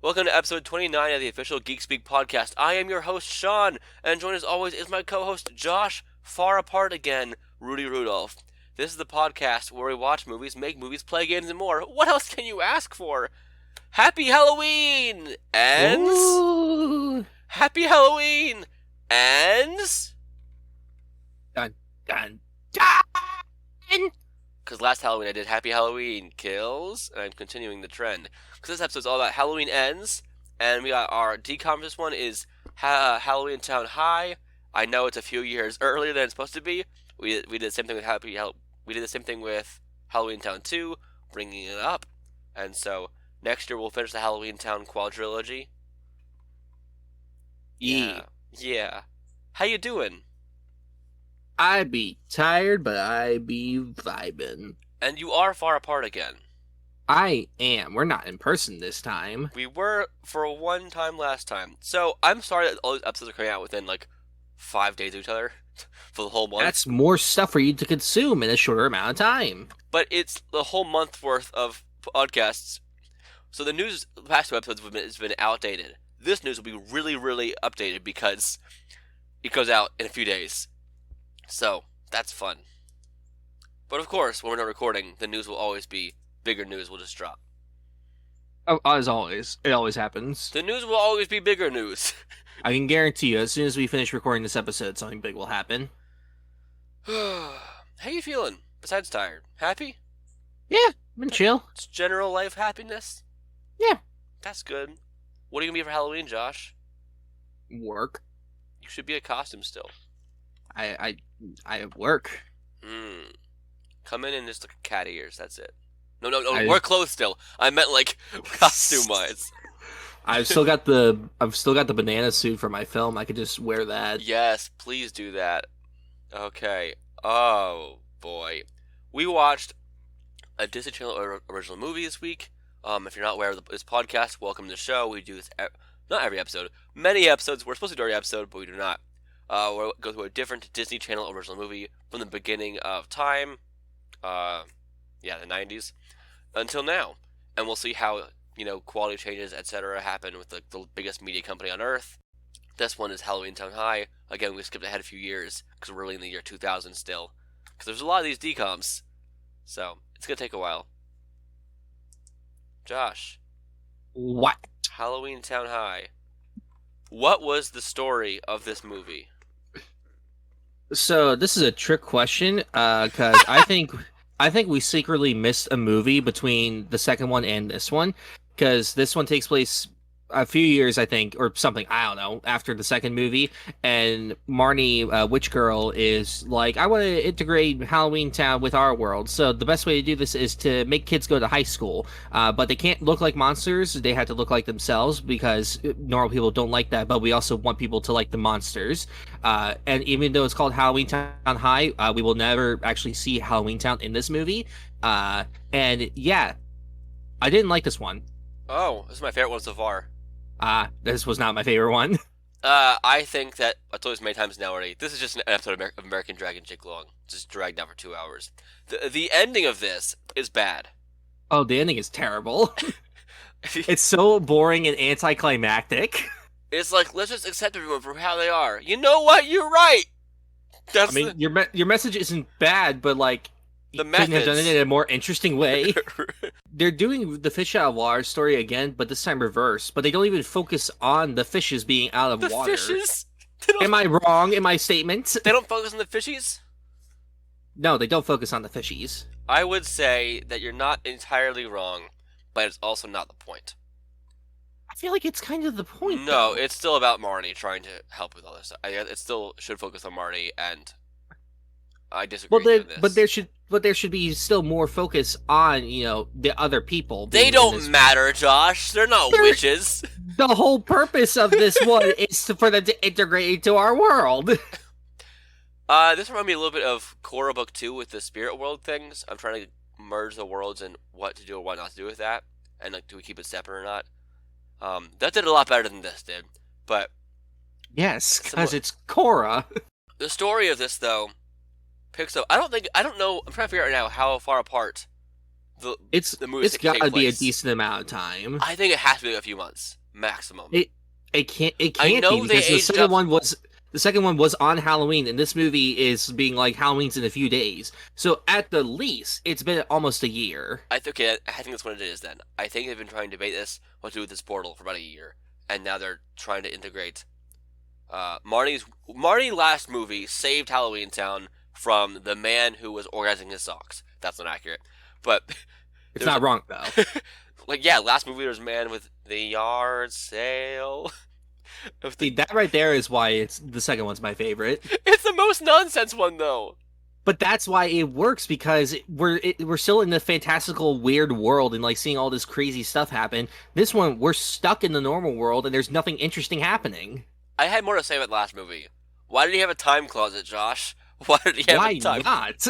Welcome to episode 29 of the official GeekSpeak Podcast. I am your host, Sean, and joined as always is my co-host, Josh, far apart again, Rudy Rudolph. This is the podcast where we watch movies, make movies, play games, and more. What else can you ask for? Happy Halloween! And... Ooh. Happy Halloween! And... Dun, dun, dun! Because last Halloween I did Happy Halloween Kills, and I'm continuing the trend. Because this episode's all about Halloween Ends, and we got our DCOM. This one is Halloweentown High. I know it's a few years earlier than it's supposed to be. We did the same thing with we did the same thing with Halloweentown 2, bringing it up, and so next year we'll finish the Halloweentown quadrilogy. Yeah. How you doing? I be tired, but I be vibing. And you are far apart again. I am. We're not in person this time. We were for one time last time. So I'm sorry that all these episodes are coming out within like 5 days of each other for the whole month. That's more stuff for you to consume in a shorter amount of time. But it's the whole month worth of podcasts. So the news the past 2 episodes has been outdated. This news will be really, really updated because it goes out in a few days. So, that's fun. But of course, when we're not recording, the news will always be bigger news will just drop. Oh, as always. It always happens. The news will always be bigger news. I can guarantee you, as soon as we finish recording this episode, something big will happen. How you feeling? Besides tired? Happy? Yeah, I've been chill. It's general life happiness? Yeah. That's good. What are you going to be for Halloween, Josh? Work. You should be a costume still. I work. Come in and just look at cat ears, that's it. No, wear clothes still. I meant like costume-wise. I've still got the banana suit for my film. I could just wear that. Yes, please do that. Okay. Oh boy, we watched a Disney Channel original movie this week. If you're not aware of this podcast, welcome to the show. We do this not every episode, many episodes. We're supposed to do every episode, but we do not. We'll go through a different Disney Channel original movie from the beginning of time, the 90s, until now. And we'll see how, quality changes, etc. happen with the biggest media company on Earth. This one is Halloweentown High. Again, we skipped ahead a few years, because we're really in the year 2000 still. Because there's a lot of these DCOMs, so it's going to take a while. Josh. What? Halloweentown High. What was the story of this movie? So this is a trick question, because I think we secretly missed a movie between the second one and this one, because this one takes place a few years, I think, or something, I don't know, after the second movie, and Marnie, Witch Girl, is like, I want to integrate Halloweentown with our world, so the best way to do this is to make kids go to high school, but they can't look like monsters, they have to look like themselves, because normal people don't like that, but we also want people to like the monsters, and even though it's called Halloweentown High, we will never actually see Halloweentown in this movie, and yeah, I didn't like this one. Oh, this is my favorite one so far. This was not my favorite one. I think that, I told you this many times now already, this is just an episode of American Dragon Jake Long. Just dragged out for 2 hours. The ending of this is bad. Oh, the ending is terrible. It's so boring and anticlimactic. It's like, let's just accept everyone for how they are. You know what? You're right! Your message isn't bad, but like, the couldn't have done it in a more interesting way. They're doing the fish out of water story again, but this time reverse. But they don't even focus on the fishes being out of water. The fishes? Am I wrong in my statement? They don't focus on the fishies? No, they don't focus on the fishies. I would say that you're not entirely wrong, but it's also not the point. I feel like it's kind of the point. No, though. It's still about Marnie trying to help with all this stuff. It still should focus on Marnie, and I disagree with this. But there should be still more focus on, the other people. They don't matter, Josh. They're not witches. The whole purpose of this one is for them to integrate into our world. This reminds me a little bit of Korra Book 2 with the spirit world things. I'm trying to merge the worlds and what to do or what not to do with that. And, like, do we keep it separate or not? That did a lot better than this did. But yes, because it's Korra. The story of this, though, picks up. I don't know. I'm trying to figure out right now how far apart the movie it's got to take be a place. decent amount of time. I think it has to be a few months maximum. It can't I know be they because aged up. the second one was on Halloween, and this movie is being like Halloween's in a few days. So at the least, it's been almost a year. I think that's what it is. Then I think they've been trying to debate this, what to do with this portal, for about a year, and now they're trying to integrate. Marty last movie saved Halloweentown from the man who was organizing his socks. That's not accurate, but It's not wrong though. last movie there was a man with the yard sale. See, that right there is why the second one's my favorite. It's the most nonsense one though. But that's why it works, because we're still in the fantastical weird world and like seeing all this crazy stuff happen. This one, we're stuck in the normal world and there's nothing interesting happening. I had more to say about the last movie. Why did he have a time closet, Josh? Why did he have a time? Why not?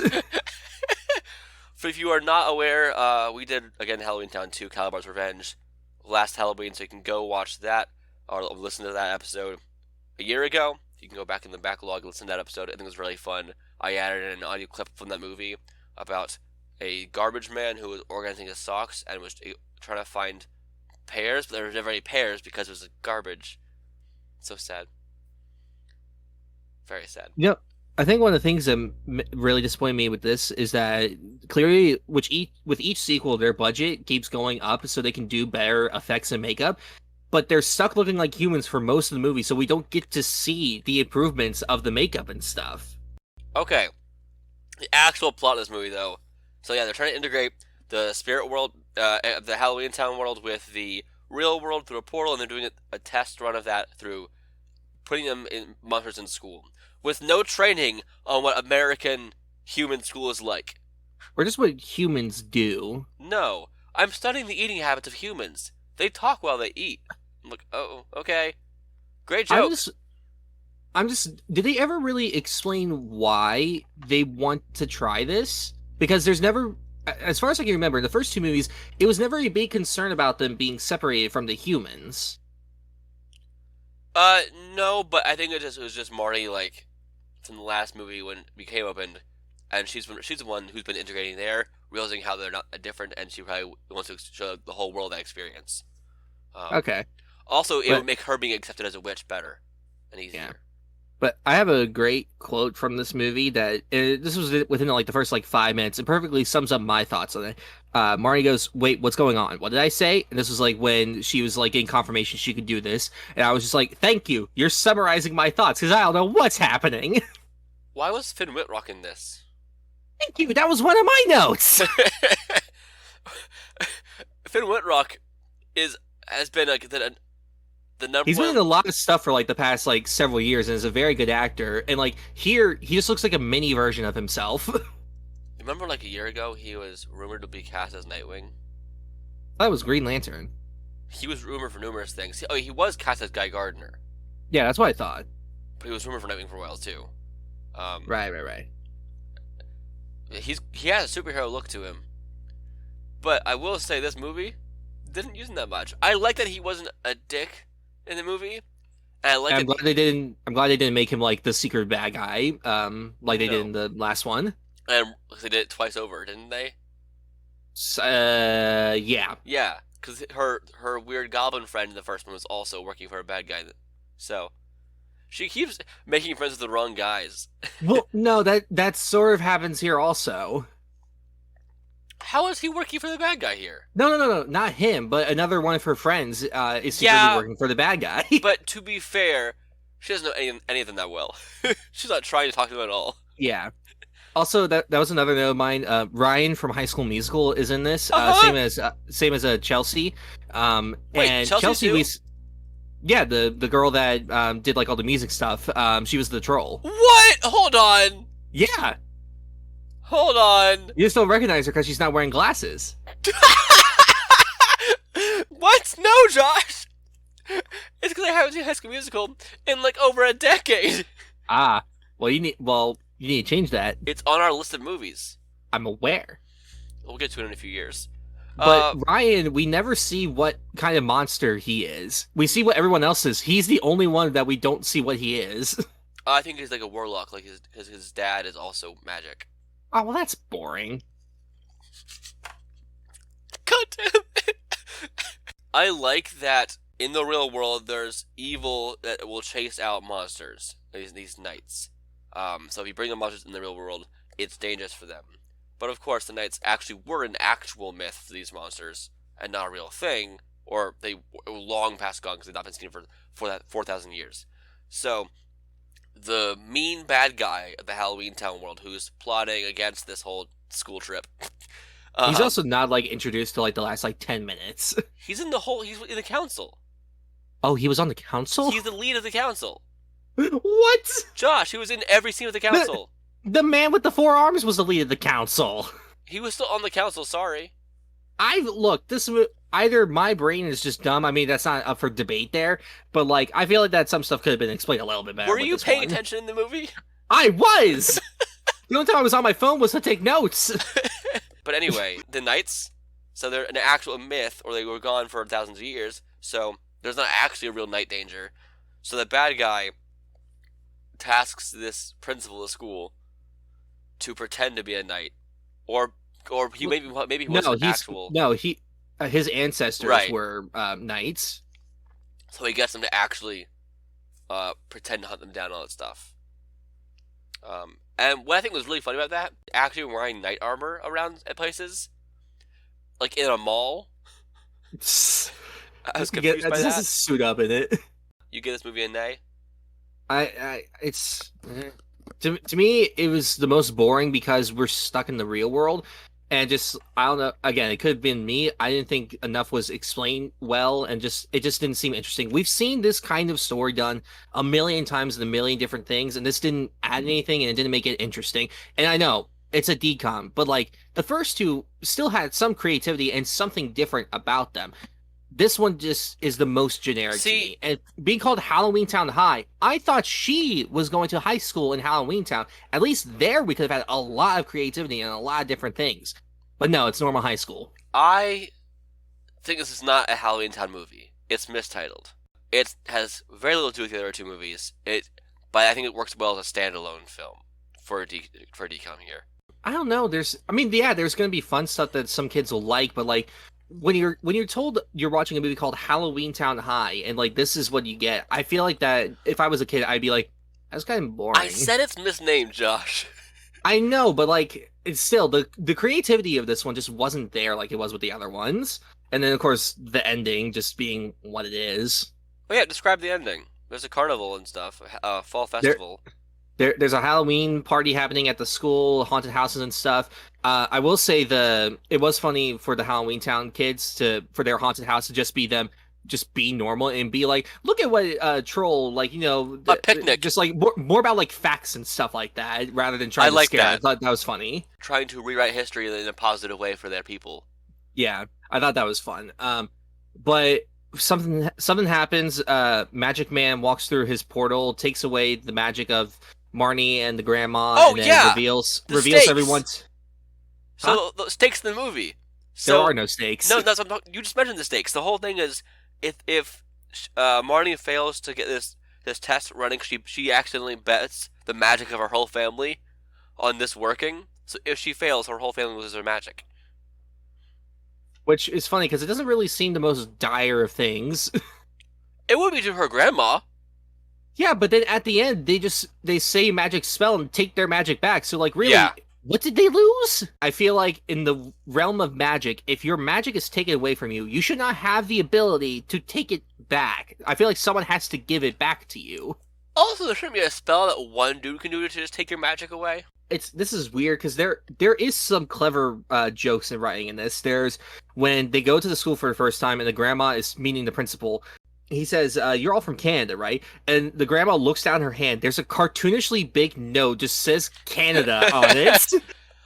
For if you are not aware, we did again Halloweentown 2, Calabar's Revenge, last Halloween, so you can go watch that or listen to that episode a year ago. You can go back in the backlog and listen to that episode. I think it was really fun. I added an audio clip from that movie about a garbage man who was organizing his socks and was trying to find pairs, but there were never any pairs because it was garbage. So sad. Very sad. Yep. I think one of the things that really disappointed me with this is that clearly, with each sequel, their budget keeps going up so they can do better effects and makeup, but they're stuck looking like humans for most of the movie, so we don't get to see the improvements of the makeup and stuff. Okay. The actual plot of this movie, though. So yeah, they're trying to integrate the spirit world, the Halloweentown world, with the real world through a portal, and they're doing a test run of that through putting them in monsters in school, with no training on what American human school is like. Or just what humans do. No. I'm studying the eating habits of humans. They talk while they eat. I'm like, oh, okay. Great joke. Did they ever really explain why they want to try this? Because there's never, as far as I can remember, in the first two movies, it was never a big concern about them being separated from the humans. No, but I think it was just Marty, like, from the last movie when it became opened, and she's the one who's been integrating there, realizing how they're not different, and she probably wants to show the whole world that experience. Okay. Also, it would make her being accepted as a witch better and easier. Yeah. But I have a great quote from this movie that this was within like the first 5 minutes. It perfectly sums up my thoughts on it. Marty goes, "Wait, what's going on? What did I say?" And this was like when she was like in confirmation she could do this, and I was just like, "Thank you, you're summarizing my thoughts because I don't know what's happening." Why was Finn Wittrock in this? Thank you. That was one of my notes. Finn Wittrock has been the number. He's been in a lot of stuff for the past several years, and is a very good actor. And here, he just looks like a mini version of himself. Remember, a year ago, he was rumored to be cast as Nightwing. That was Green Lantern. He was rumored for numerous things. Oh, he was cast as Guy Gardner. Yeah, that's what I thought. But he was rumored for Nightwing for a while too. Right. He has a superhero look to him. But I will say this movie didn't use him that much. I like that he wasn't a dick in the movie. And I'm glad they didn't make him the secret bad guy, they did in the last one. And they did it twice over, didn't they? Yeah. Yeah, because her weird goblin friend in the first one was also working for a bad guy. So she keeps making friends with the wrong guys. Well, no, that sort of happens here also. How is he working for the bad guy here? No, not him, but another one of her friends is secretly working for the bad guy. But to be fair, she doesn't know any of them that well. She's not trying to talk to them at all. Yeah. Also, that was another note of mine. Ryan from High School Musical is in this. Same as Chelsea. Wait, and Chelsea the girl that did all the music stuff. She was the troll. What? Hold on. Yeah. Hold on. You just don't recognize her because she's not wearing glasses. What? No, Josh. It's because I haven't seen High School Musical in over a decade. Well, you need to change that. It's on our list of movies. I'm aware. We'll get to it in a few years. But Ryan, we never see what kind of monster he is. We see what everyone else is. He's the only one that we don't see what he is. I think he's a warlock, because his dad is also magic. Oh, well, that's boring. God damn it. I like that in the real world there's evil that will chase out monsters, these knights. So if you bring the monsters in the real world, it's dangerous for them. But of course the knights actually were an actual myth for these monsters and not a real thing, or they were long past gone because they've not been seen for that 4,000 years. So the mean bad guy of the Halloweentown world who's plotting against this whole school trip. He's also not like introduced to like the last like 10 minutes. He's in the council. Oh, he was on the council? He's the lead of the council. What? Josh, he was in every scene of the council. The man with the 4 arms was the lead of the council. He was still on the council, sorry. Look, either my brain is just dumb. I mean, that's not up for debate there, but like, I feel like that some stuff could have been explained a little bit better. Were you paying attention in the movie? I was! The only time I was on my phone was to take notes. But anyway, the knights, so they're an actual myth, or they were gone for thousands of years, so there's not actually a real knight danger. So the bad guy tasks this principal of school to pretend to be a knight, or maybe he wasn't actual. No, his ancestors were knights. So he gets them to actually pretend to hunt them down and all that stuff. And what I think was really funny about that, actually wearing knight armor around at places, like in a mall. I was confused by that. This is suit up in it. You give this movie a nay? It's to me it was the most boring because we're stuck in the real world. And just, I don't know, again, it could have been me. I didn't think enough was explained well, and it just didn't seem interesting. We've seen this kind of story done a million times in a million different things, and this didn't add anything, and it didn't make it interesting. And I know, it's a DCOM, but like, the first two still had some creativity and something different about them. This one just is the most generic to me. And being called Halloweentown High, I thought she was going to high school in Halloweentown. At least there we could have had a lot of creativity and a lot of different things. But no, it's normal high school. I think this is not a Halloweentown movie. It's mistitled. It has very little to do with the other two movies. But I think it works well as a standalone film for DCOM here. I don't know. There's going to be fun stuff that some kids will like, but like, when you're told you're watching a movie called Halloweentown High and like this is what you get, I feel like that if I was a kid I'd be like, that's kind of boring. I said it's misnamed, Josh. I know, but like it's still the creativity of this one just wasn't there like it was with the other ones. And then of course the ending just being what it is. Oh yeah, describe the ending. There's a carnival and stuff, a fall festival. There's a Halloween party happening at the school, haunted houses and stuff. I will say it was funny for the Halloweentown kids for their haunted house to just be normal and be like, look at what troll, like, you know, a picnic, just like more about like facts and stuff like that rather than trying to scare. I thought that was funny. Trying to rewrite history in a positive way for their people. Yeah, I thought that was fun. But something happens. Magic Man walks through his portal, takes away the magic of Marnie and the grandma, and then reveals everyone. So the stakes in the movie. There are no stakes. No, you just mentioned the stakes. The whole thing is if Marnie fails to get this test running, she accidentally bets the magic of her whole family on this working. So if she fails, her whole family loses their magic. Which is funny because it doesn't really seem the most dire of things. It would be to her grandma. Yeah, but then at the end, they say magic spell and take their magic back. So, like, really, what did they lose? I feel like in the realm of magic, if your magic is taken away from you, you should not have the ability to take it back. I feel like someone has to give it back to you. Also, there shouldn't be a spell that one dude can do to just take your magic away. This is weird because there is some clever jokes in writing in this. There's when they go to the school for the first time and the grandma is meeting the principal. He says, you're all from Canada, right? And the grandma looks down her hand. There's a cartoonishly big note, just says Canada on it.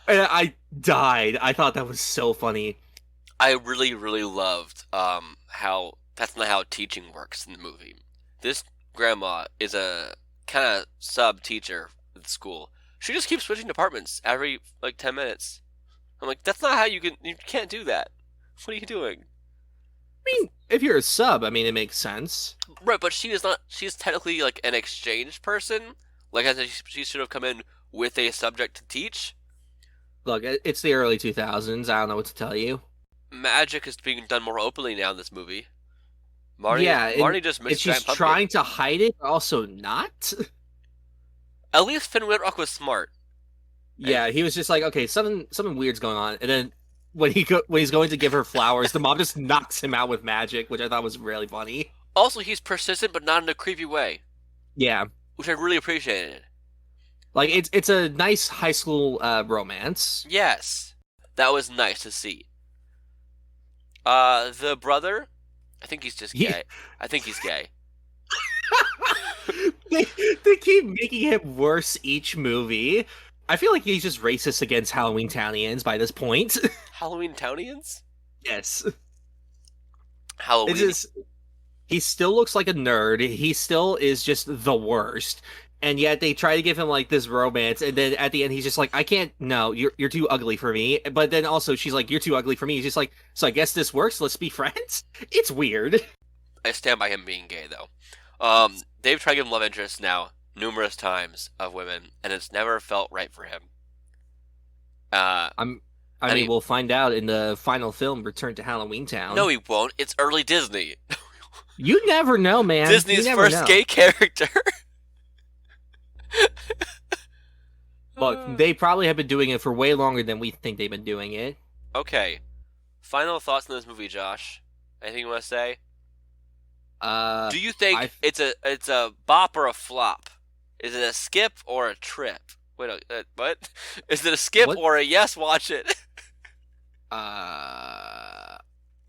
And I died. I thought that was so funny. I really, really loved how that's not how teaching works in the movie. This grandma is a kind of sub-teacher at the school. She just keeps switching departments every, 10 minutes. I'm like, that's not how you can't do that. What are you doing? I mean, if you're a sub, I mean, it makes sense. Right, but she is not. She's technically like an exchange person. Like I said, she should have come in with a subject to teach. Look, it's the early 2000s. I don't know what to tell you. magic is being done more openly now in this movie. Yeah, Marnie just and missed she's Giant Pumpkin. trying to hide it, but also not. At least Finn Wittrock was smart. Yeah, he was just like, okay, something weird's going on, and then when he's going to give her flowers, the mom just knocks him out with magic, which I thought was really funny. Also, he's persistent, but not in a creepy way. Yeah, which I really appreciated. Like it's a nice high school romance. Yes, that was nice to see. The brother, I think he's just gay. I think he's gay. they keep making him worse each movie. I feel like he's just racist against Halloweentownians by this point. Halloweentownians? Yes. Halloween. He still looks like a nerd. He still is just the worst. And yet they try to give him like this romance, and then at the end he's just like, I can't, no, you're too ugly for me. But then also she's like, you're too ugly for me. He's just like, so I guess this works, let's be friends? It's weird. I stand by him being gay though. They've tried to give him love interest now numerous times of women, and it's never felt right for him. I mean, we'll find out in the final film, Return to Halloweentown. No, he won't. It's early Disney. You never know, man. Disney's first gay character. Look, they probably have been doing it for way longer than we think they've been doing it. Okay. Final thoughts on this movie, Josh? Anything you want to say? Do you think it's a bop or a flop? Is it a skip or a trip? Wait, what? Is it a skip or a yes, watch it? I'm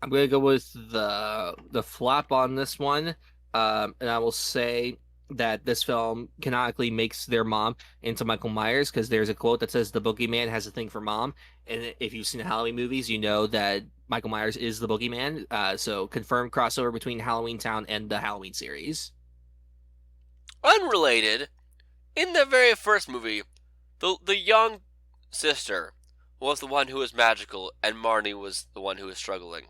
gonna go with the flop on this one, and I will say that this film canonically makes their mom into Michael Myers, because there's a quote that says the boogeyman has a thing for mom, and if you've seen the Halloween movies, you know that Michael Myers is the boogeyman. So confirmed crossover between Halloweentown and the Halloween series. Unrelated, in the very first movie, the young sister was the one who was magical, and Marnie was the one who was struggling.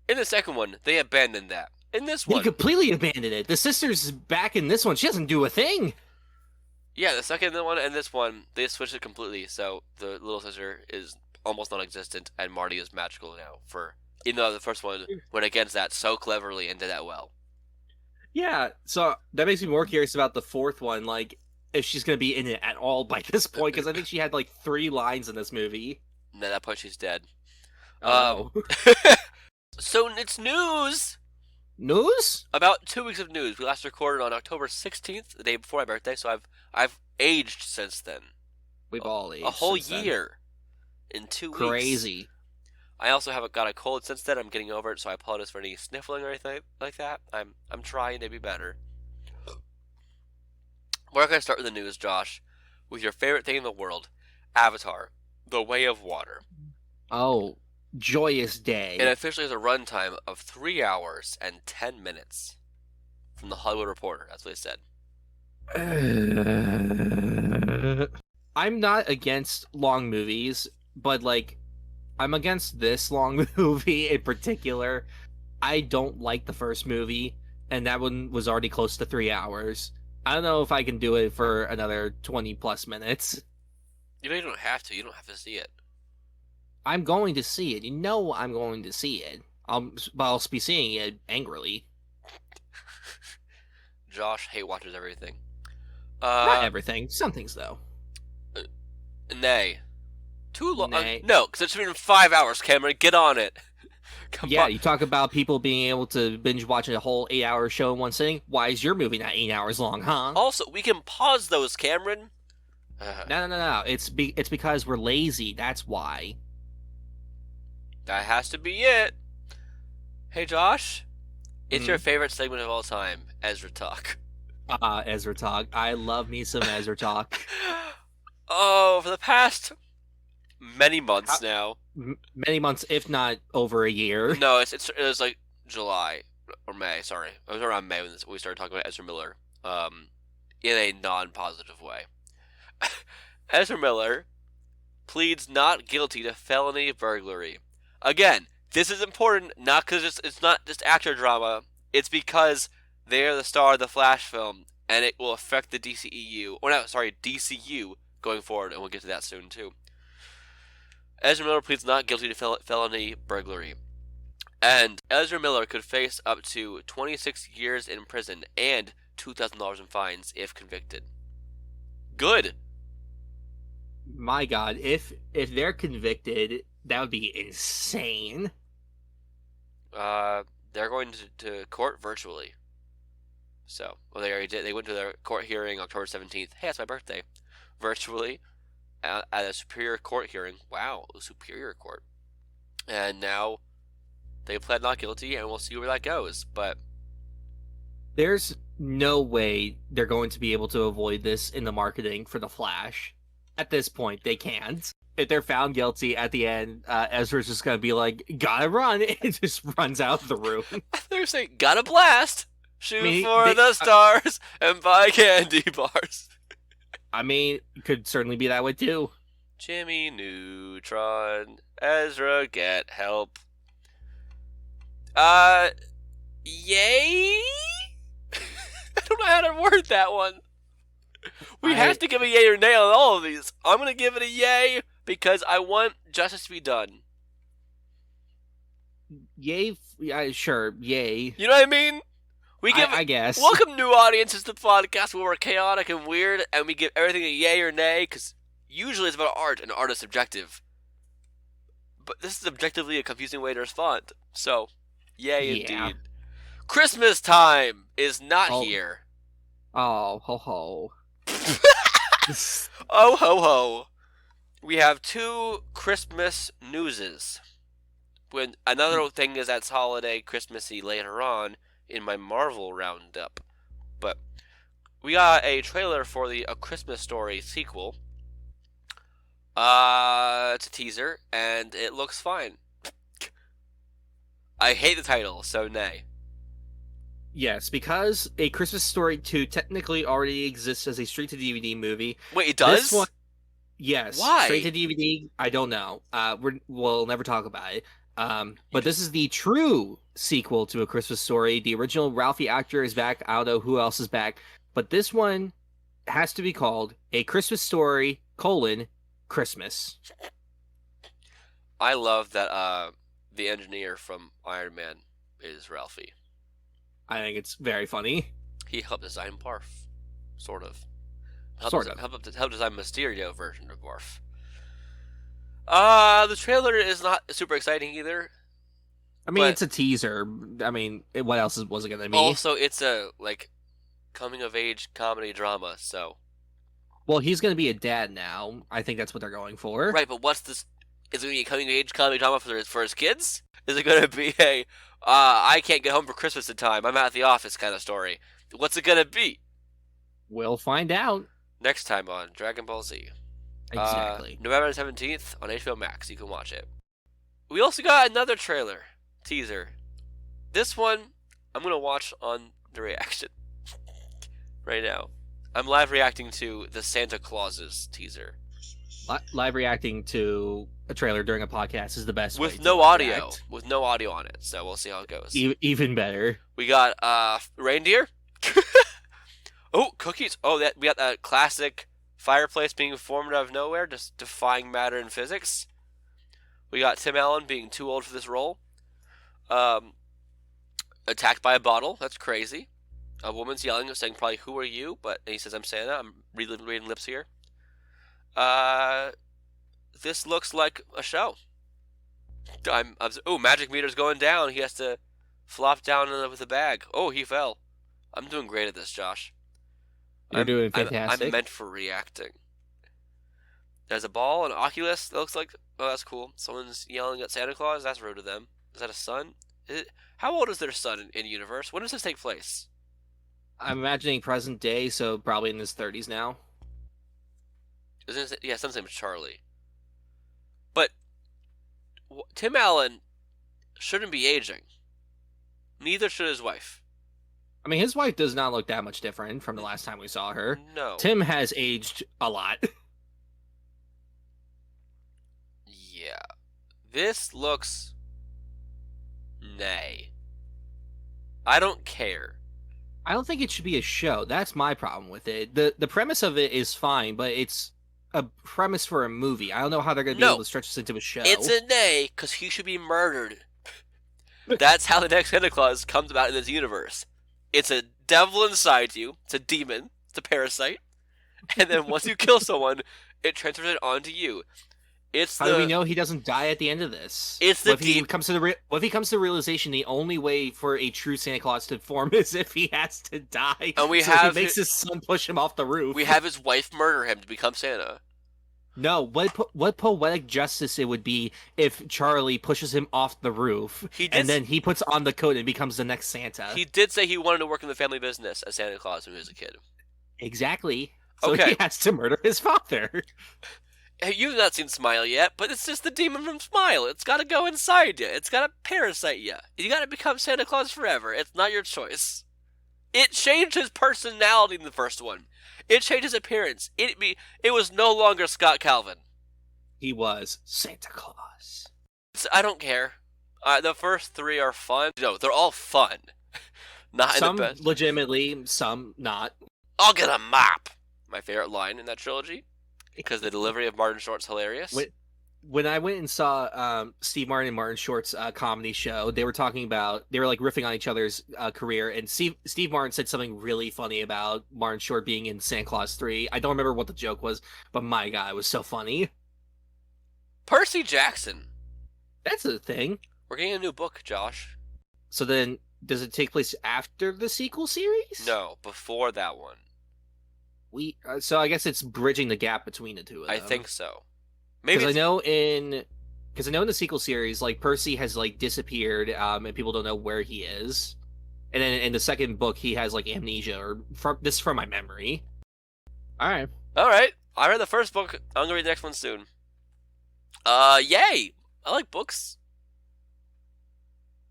In the second one, they abandoned that. In this one, they completely abandoned it. The sister's back in this one. She doesn't do a thing. Yeah, the second one and this one, they switched it completely. So the little sister is almost non-existent, and Marty is magical now. Even though the first one went against that so cleverly and did that well. Yeah, so that makes me more curious about the fourth one. Like, if she's gonna be in it at all by this point, because I think she had like 3 lines in this movie. And at that point, she's dead. Oh. So it's news. News? About 2 weeks of news. We last recorded on October 16th, the day before my birthday, so I've aged since then. We've all aged. A whole year in 2 weeks. Crazy. I also haven't got a cold since then. I'm getting over it, so I apologize for any sniffling or anything like that. I'm trying to be better. We're going to start with the news, Josh, with your favorite thing in the world, Avatar, The Way of Water. Oh, joyous day. It officially has a runtime of 3 hours and 10 minutes. From the Hollywood Reporter, that's what they said. I'm not against long movies, but like, I'm against this long movie in particular. I don't like the first movie, and that one was already close to 3 hours. I don't know if I can do it for another 20 plus minutes. You know, you don't have to. You don't have to see it. I'm going to see it. You know I'm going to see it. I'll be seeing it angrily. Josh hate watches everything. Not everything. Some things, though. Nay. Too long? Nay. No, because it's been 5 hours, Cameron. Get on it. Come on. You talk about people being able to binge watch a whole 8-hour show in one sitting. Why is your movie not 8 hours long, huh? Also, we can pause those, Cameron. No. It's because we're lazy. That's why. That has to be it. Hey, Josh. It's your favorite segment of all time, Ezra Talk. Ezra Talk. I love me some Ezra Talk. Oh, for the past many months now. Many months, if not over a year. No, it was like July or May. Sorry, it was around May when we started talking about Ezra Miller. In a non-positive way. Ezra Miller pleads not guilty to felony burglary. Again, this is important, not because it's not just actor drama. It's because they are the star of the Flash film, and it will affect the DCU going forward, and we'll get to that soon too. Ezra Miller pleads not guilty to felony burglary. And Ezra Miller could face up to 26 years in prison and $2,000 in fines if convicted. Good. My God, if they're convicted, that would be insane. They're going to court virtually. So, well, they already did. They went to their court hearing October 17th. Hey, that's my birthday. Virtually at a superior court hearing. Wow, a superior court. And now they pled not guilty, and we'll see where that goes. But there's no way they're going to be able to avoid this in the marketing for The Flash. At this point, they can't. If they're found guilty at the end, Ezra's just going to be like, gotta run. It just runs out of the room. They're saying, gotta blast. Shoot for the stars and buy candy bars. I mean, it could certainly be that way too. Jimmy Neutron, Ezra, get help. Yay? I don't know how to word that one. We have to give a yay or nay on all of these. I'm going to give it a yay because I want justice to be done. Yay? Sure, yay. You know what I mean? I guess. Welcome new audiences to the podcast where we're chaotic and weird and we give everything a yay or nay because usually it's about art and art is subjective. But this is objectively a confusing way to respond. So, yay indeed. Christmas time is not here. Oh, ho ho. Oh, ho ho. We have 2 Christmas newses. When another thing is that's holiday Christmassy later on in my Marvel roundup. But we got a trailer for the A Christmas Story sequel. It's a teaser, and it looks fine. I hate the title, so nay. Yes, because A Christmas Story 2 technically already exists as a straight-to-DVD movie. Wait, it does? This one, yes. Why? Straight-to-DVD, I don't know. We'll never talk about it. But this is the true sequel to A Christmas Story. The original Ralphie actor is back. I don't know who else is back. But this one has to be called A Christmas Story, Christmas. I love that the engineer from Iron Man is Ralphie. I think it's very funny. He helped design Barf. Sort of. Helped design Mysterio version of Barf. The trailer is not super exciting either. I mean, it's a teaser. I mean, what else was it going to be? Also, it's a, coming-of-age comedy drama, so... Well, he's going to be a dad now. I think that's what they're going for. Right, but what's this... Is it going to be a coming-of-age comedy drama for his kids? Is it going to be a, I can't get home for Christmas in time, I'm at the office kind of story? What's it going to be? We'll find out. Next time on Dragon Ball Z. Exactly. November 17th on HBO Max. You can watch it. We also got another trailer. Teaser. This one, I'm going to watch on the reaction. Right now. I'm live reacting to the Santa Clauses teaser. Live reacting to a trailer during a podcast is the best way. With no audio. With no audio on it. So we'll see how it goes. Even better. We got reindeer. Oh, cookies. Oh, we got that classic fireplace being formed out of nowhere, just defying matter and physics. We got Tim Allen being too old for this role. Attacked by a bottle. That's crazy. A woman's yelling, saying probably, "Who are you?" But he says, "I'm Santa." I'm reading lips here. This looks like a show. Magic meter's going down. He has to flop down with a bag. Oh, he fell. I'm doing great at this, Josh. You're doing fantastic. I'm meant for reacting. There's a ball, an Oculus. That looks like... Oh, that's cool. Someone's yelling at Santa Claus. That's rude of them. Is that a son? How old is their son in universe? When does this take place? I'm imagining present day, so probably in his 30s now. Son's name is Charlie. But Tim Allen shouldn't be aging. Neither should his wife. I mean, his wife does not look that much different from the last time we saw her. No. Tim has aged a lot. Yeah. This looks... nay. I don't care. I don't think it should be a show. That's my problem with it. The premise of it is fine, but it's a premise for a movie. I don't know how they're going to be No, able to stretch this into a show. it's an A because he should be murdered. That's how the next Santa Claus comes about in this universe. It's a devil inside you. It's a demon. It's a parasite. And then once you kill someone, it transfers it onto you. How do we know he doesn't die at the end of this? It's what if he comes to the realization the only way for a true Santa Claus to form is if he has to die? And he makes his son push him off the roof. We have his wife murder him to become Santa. No, what poetic justice it would be if Charlie pushes him off the roof and then he puts on the coat and becomes the next Santa. He did say he wanted to work in the family business as Santa Claus when he was a kid. Exactly. So he has to murder his father. You've not seen Smile yet, but it's just the demon from Smile. It's got to go inside you. It's got to parasite you. You got to become Santa Claus forever. It's not your choice. It changed his personality in the first one. It changed his appearance. It was no longer Scott Calvin. He was Santa Claus. So I don't care. The first three are fun. No, they're all fun. Not some in the best. Legitimately, some not. I'll get a mop. My favorite line in that trilogy. Because the delivery of Martin Short's hilarious. When I went and saw Steve Martin and Martin Short's comedy show, they were talking about, they were like riffing on each other's career, and Steve Martin said something really funny about Martin Short being in Santa Claus 3. I don't remember what the joke was, but my God, it was so funny. Percy Jackson. That's a thing. We're getting a new book, Josh. So then, does it take place after the sequel series? No, before that one. So I guess it's bridging the gap between the two of them. I think so. Maybe because I know in the sequel series, like Percy has like disappeared, and people don't know where he is. And then in the second book, he has like amnesia, this is from my memory. All right. I read the first book. I'm gonna read the next one soon. Yay! I like books.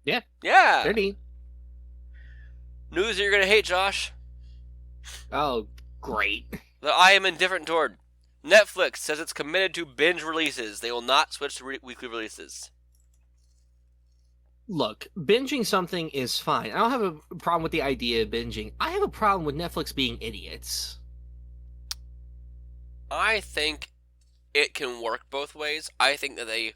Yeah. Yeah. They're neat. News that you're gonna hate, Josh. Oh, great. That I am indifferent toward. Netflix says it's committed to binge releases. They will not switch to weekly releases. Look, binging something is fine. I don't have a problem with the idea of binging. I have a problem with Netflix being idiots. I think it can work both ways. I think that they...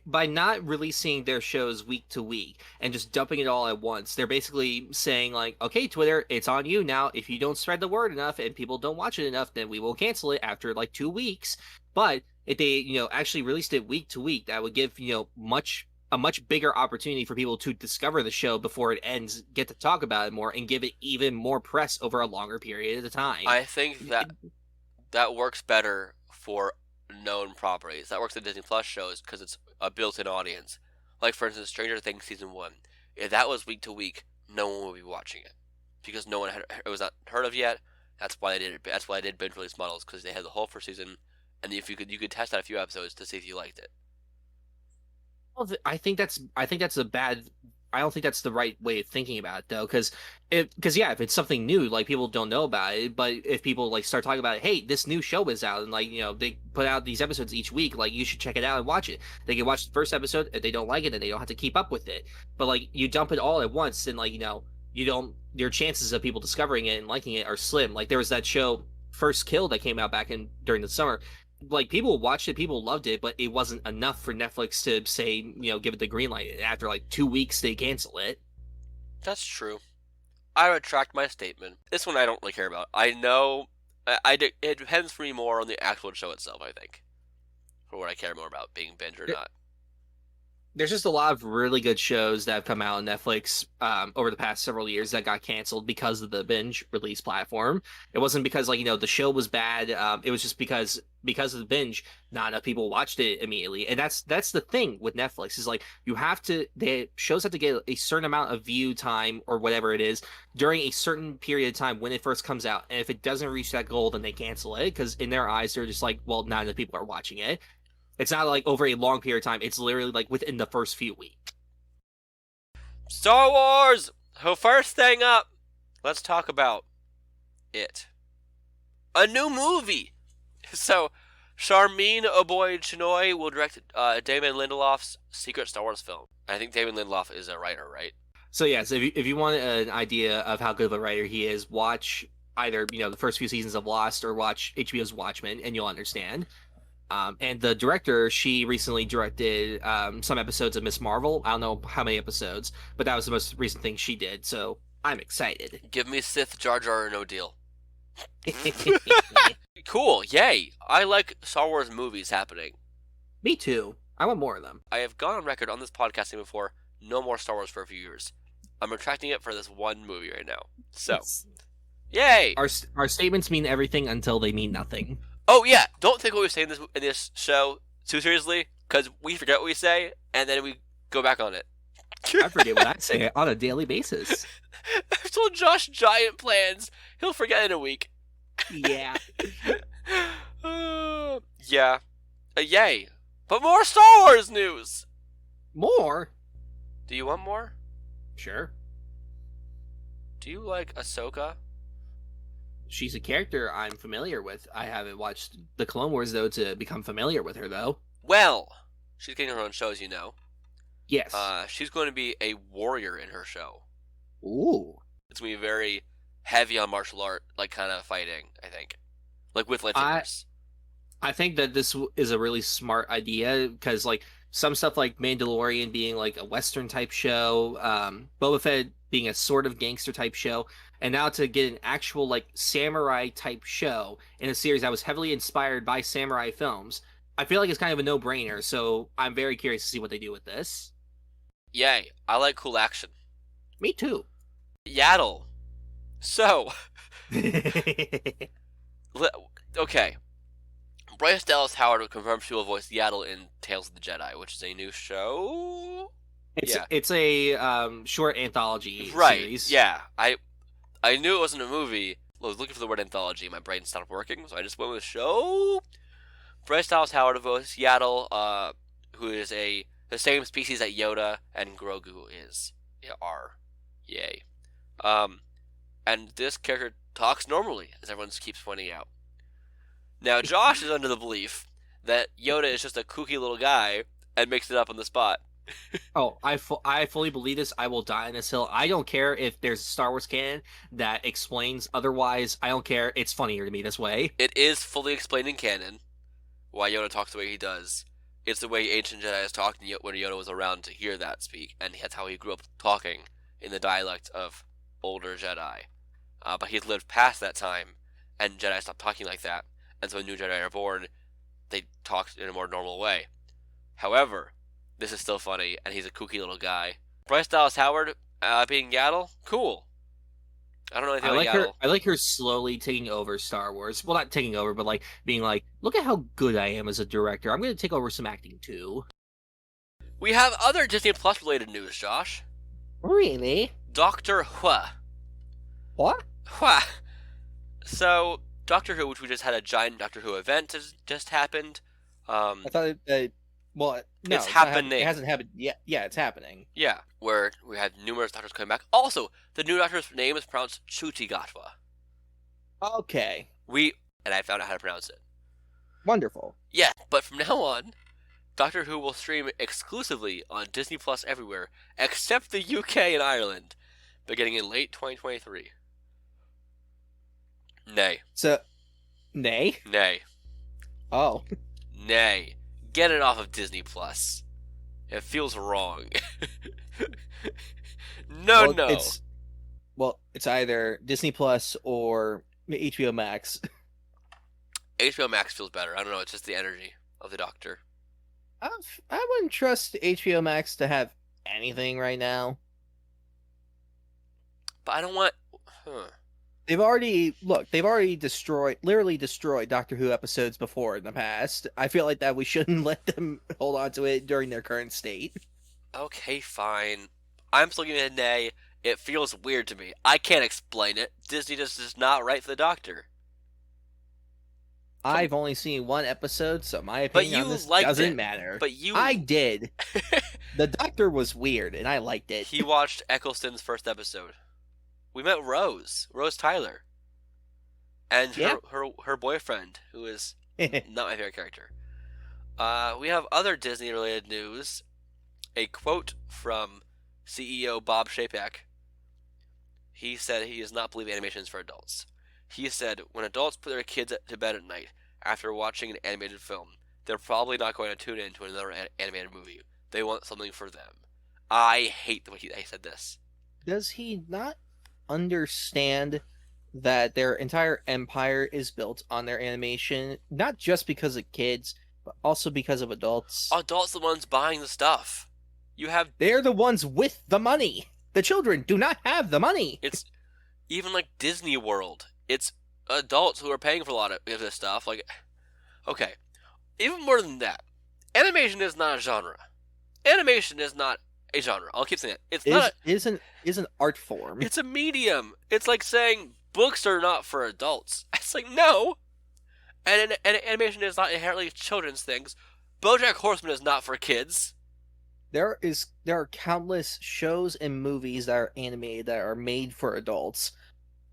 By not releasing their shows week to week and just dumping it all at once, they're basically saying like, okay, Twitter, it's on you now. If you don't spread the word enough and people don't watch it enough, then we will cancel it after like 2 weeks. But if they, actually released it week to week, that would give, a much bigger opportunity for people to discover the show before it ends, get to talk about it more, and give it even more press over a longer period of time. I think that works better for known properties. That works in Disney Plus shows because it's a built-in audience. Like, for instance, Stranger Things Season 1. If that was week to week, no one would be watching it. Because no one it was not heard of yet. That's why they did it. That's why they did binge release models, because they had the whole first season, and if you could test out a few episodes to see if you liked it. Well, I don't think that's the right way of thinking about it, though, because if it's something new, like, people don't know about it, but if people like start talking about it, hey, this new show is out, and like, they put out these episodes each week, like, you should check it out and watch it. They can watch the first episode. If they don't like it, then they don't have to keep up with it. But like, you dump it all at once, and like, your chances of people discovering it and liking it are slim. Like, there was that show First Kill that came out during the summer. Like, people watched it, people loved it, but it wasn't enough for Netflix to say, give it the green light. After like 2 weeks, they cancel it. That's true. I retract my statement. This one I don't really care about. I know it depends for me more on the actual show itself, I think, for what I care more about, being binge or not. There's just a lot of really good shows that have come out on Netflix over the past several years that got canceled because of the binge release platform. It wasn't because the show was bad. It was just because of the binge, not enough people watched it immediately. And that's the thing with Netflix is like, shows have to get a certain amount of view time or whatever it is during a certain period of time when it first comes out. And if it doesn't reach that goal, then they cancel it because in their eyes, they're just like, well, not enough people are watching it. It's not like over a long period of time. It's literally like within the first few weeks. Star Wars! So first thing up, let's talk about it. A new movie! So, Charmin Oboy-Chinoy will direct Damon Lindelof's secret Star Wars film. I think Damon Lindelof is a writer, right? So yes, if you want an idea of how good of a writer he is, watch either the first few seasons of Lost or watch HBO's Watchmen, and you'll understand. And the director, she recently directed some episodes of Miss Marvel. I don't know how many episodes, but that was the most recent thing she did. So I'm excited. Give me Sith Jar Jar or no deal. Cool, yay! I like Star Wars movies happening. Me too. I want more of them. I have gone on record on this podcasting before, no more Star Wars for a few years. I'm retracting it for this one movie right now. So, yay! Our statements mean everything until they mean nothing. Oh yeah, don't take what we say in this show too seriously, because we forget what we say, and then we go back on it. I forget what I say on a daily basis. I've told Josh giant plans. He'll forget in a week. Yeah. Yeah. Yay. But more Star Wars news! More? Do you want more? Sure. Do you like Ahsoka? She's a character I'm familiar with. I haven't watched the Clone Wars, though, to become familiar with her, though. Well, she's getting her own show, as you know. Yes. She's going to be a warrior in her show. Ooh. It's going to be very heavy on martial art, like kind of fighting, I think. Like with lightsabers. I think that this is a really smart idea, because like some stuff like Mandalorian being like a Western type show, Boba Fett being a sort of gangster type show, and now to get an actual like samurai type show in a series that was heavily inspired by samurai films, I feel like it's kind of a no-brainer, so I'm very curious to see what they do with this. Yay, I like cool action. Me too. Yaddle. So, okay. Bryce Dallas Howard confirmed she will voice Yaddle in Tales of the Jedi, which is a new show. It's a short anthology series. Yeah. I knew it wasn't a movie. I was looking for the word anthology. My brain stopped working, so I just went with show. Bryce Dallas Howard voiced Yaddle, who is the same species that Yoda and Grogu are. Yay. And this character talks normally, as everyone keeps pointing out. Now, Josh is under the belief that Yoda is just a kooky little guy and makes it up on the spot. Oh, I fully believe this. I will die on this hill. I don't care if there's a Star Wars canon that explains otherwise. I don't care. It's funnier to me this way. It is fully explained in canon why Yoda talks the way he does. It's the way ancient Jedi talked when Yoda was around to hear that speak, and that's how he grew up talking in the dialect of older Jedi. But he's lived past that time, and Jedi stopped talking like that. And so when new Jedi are born, they talk in a more normal way. However, this is still funny, and he's a kooky little guy. Bryce Dallas Howard being Yaddle, cool. I don't know anything about Yaddle. I like her slowly taking over Star Wars. Well, not taking over, but like being like, look at how good I am as a director. I'm going to take over some acting too. We have other Disney Plus related news, Josh. Really? Doctor Who. What? Who. So, Doctor Who, which we just had a giant Doctor Who event has just happened. I thought no, it's happening. It hasn't happened yet. Yeah, it's happening. Yeah, where we had numerous doctors coming back. Also, the new doctor's name is pronounced Chutigatwa. Okay. And I found out how to pronounce it. Wonderful. Yeah, but from now on, Doctor Who will stream exclusively on Disney Plus everywhere, except the UK and Ireland, beginning in late 2023. Nay. So, nay? Nay. Oh. Nay. Get it off of Disney Plus. It feels wrong. No. It's either Disney Plus or HBO Max. HBO Max feels better. I don't know. It's just the energy of the Doctor. I wouldn't trust HBO Max to have anything right now. But I don't want... They've already literally destroyed Doctor Who episodes before in the past. I feel like that we shouldn't let them hold on to it during their current state. Okay, fine. I'm still giving it a nay. It feels weird to me. I can't explain it. Disney just is not right for the Doctor. I've only seen one episode, so my opinion on this doesn't matter. I did. The Doctor was weird, and I liked it. He watched Eccleston's first episode. We met Rose Tyler, and her boyfriend, who is not my favorite character. We have other Disney-related news. A quote from CEO Bob Chapek. He said he does not believe animation is for adults. He said, when adults put their kids to bed at night after watching an animated film, they're probably not going to tune in to another animated movie. They want something for them. I hate the way he said this. Does he not understand that their entire empire is built on their animation, not just because of kids, but also because of adults? Adults are the ones buying the stuff. They're the ones with the money. The children do not have the money. It's even like Disney World. It's adults who are paying for a lot of this stuff. Like, okay, even more than that, animation is not a genre. Animation is not a genre. I'll keep saying it. Is an art form. It's a medium. It's like saying books are not for adults. It's like, no. And animation is not inherently children's things. BoJack Horseman is not for kids. There are countless shows and movies that are animated that are made for adults.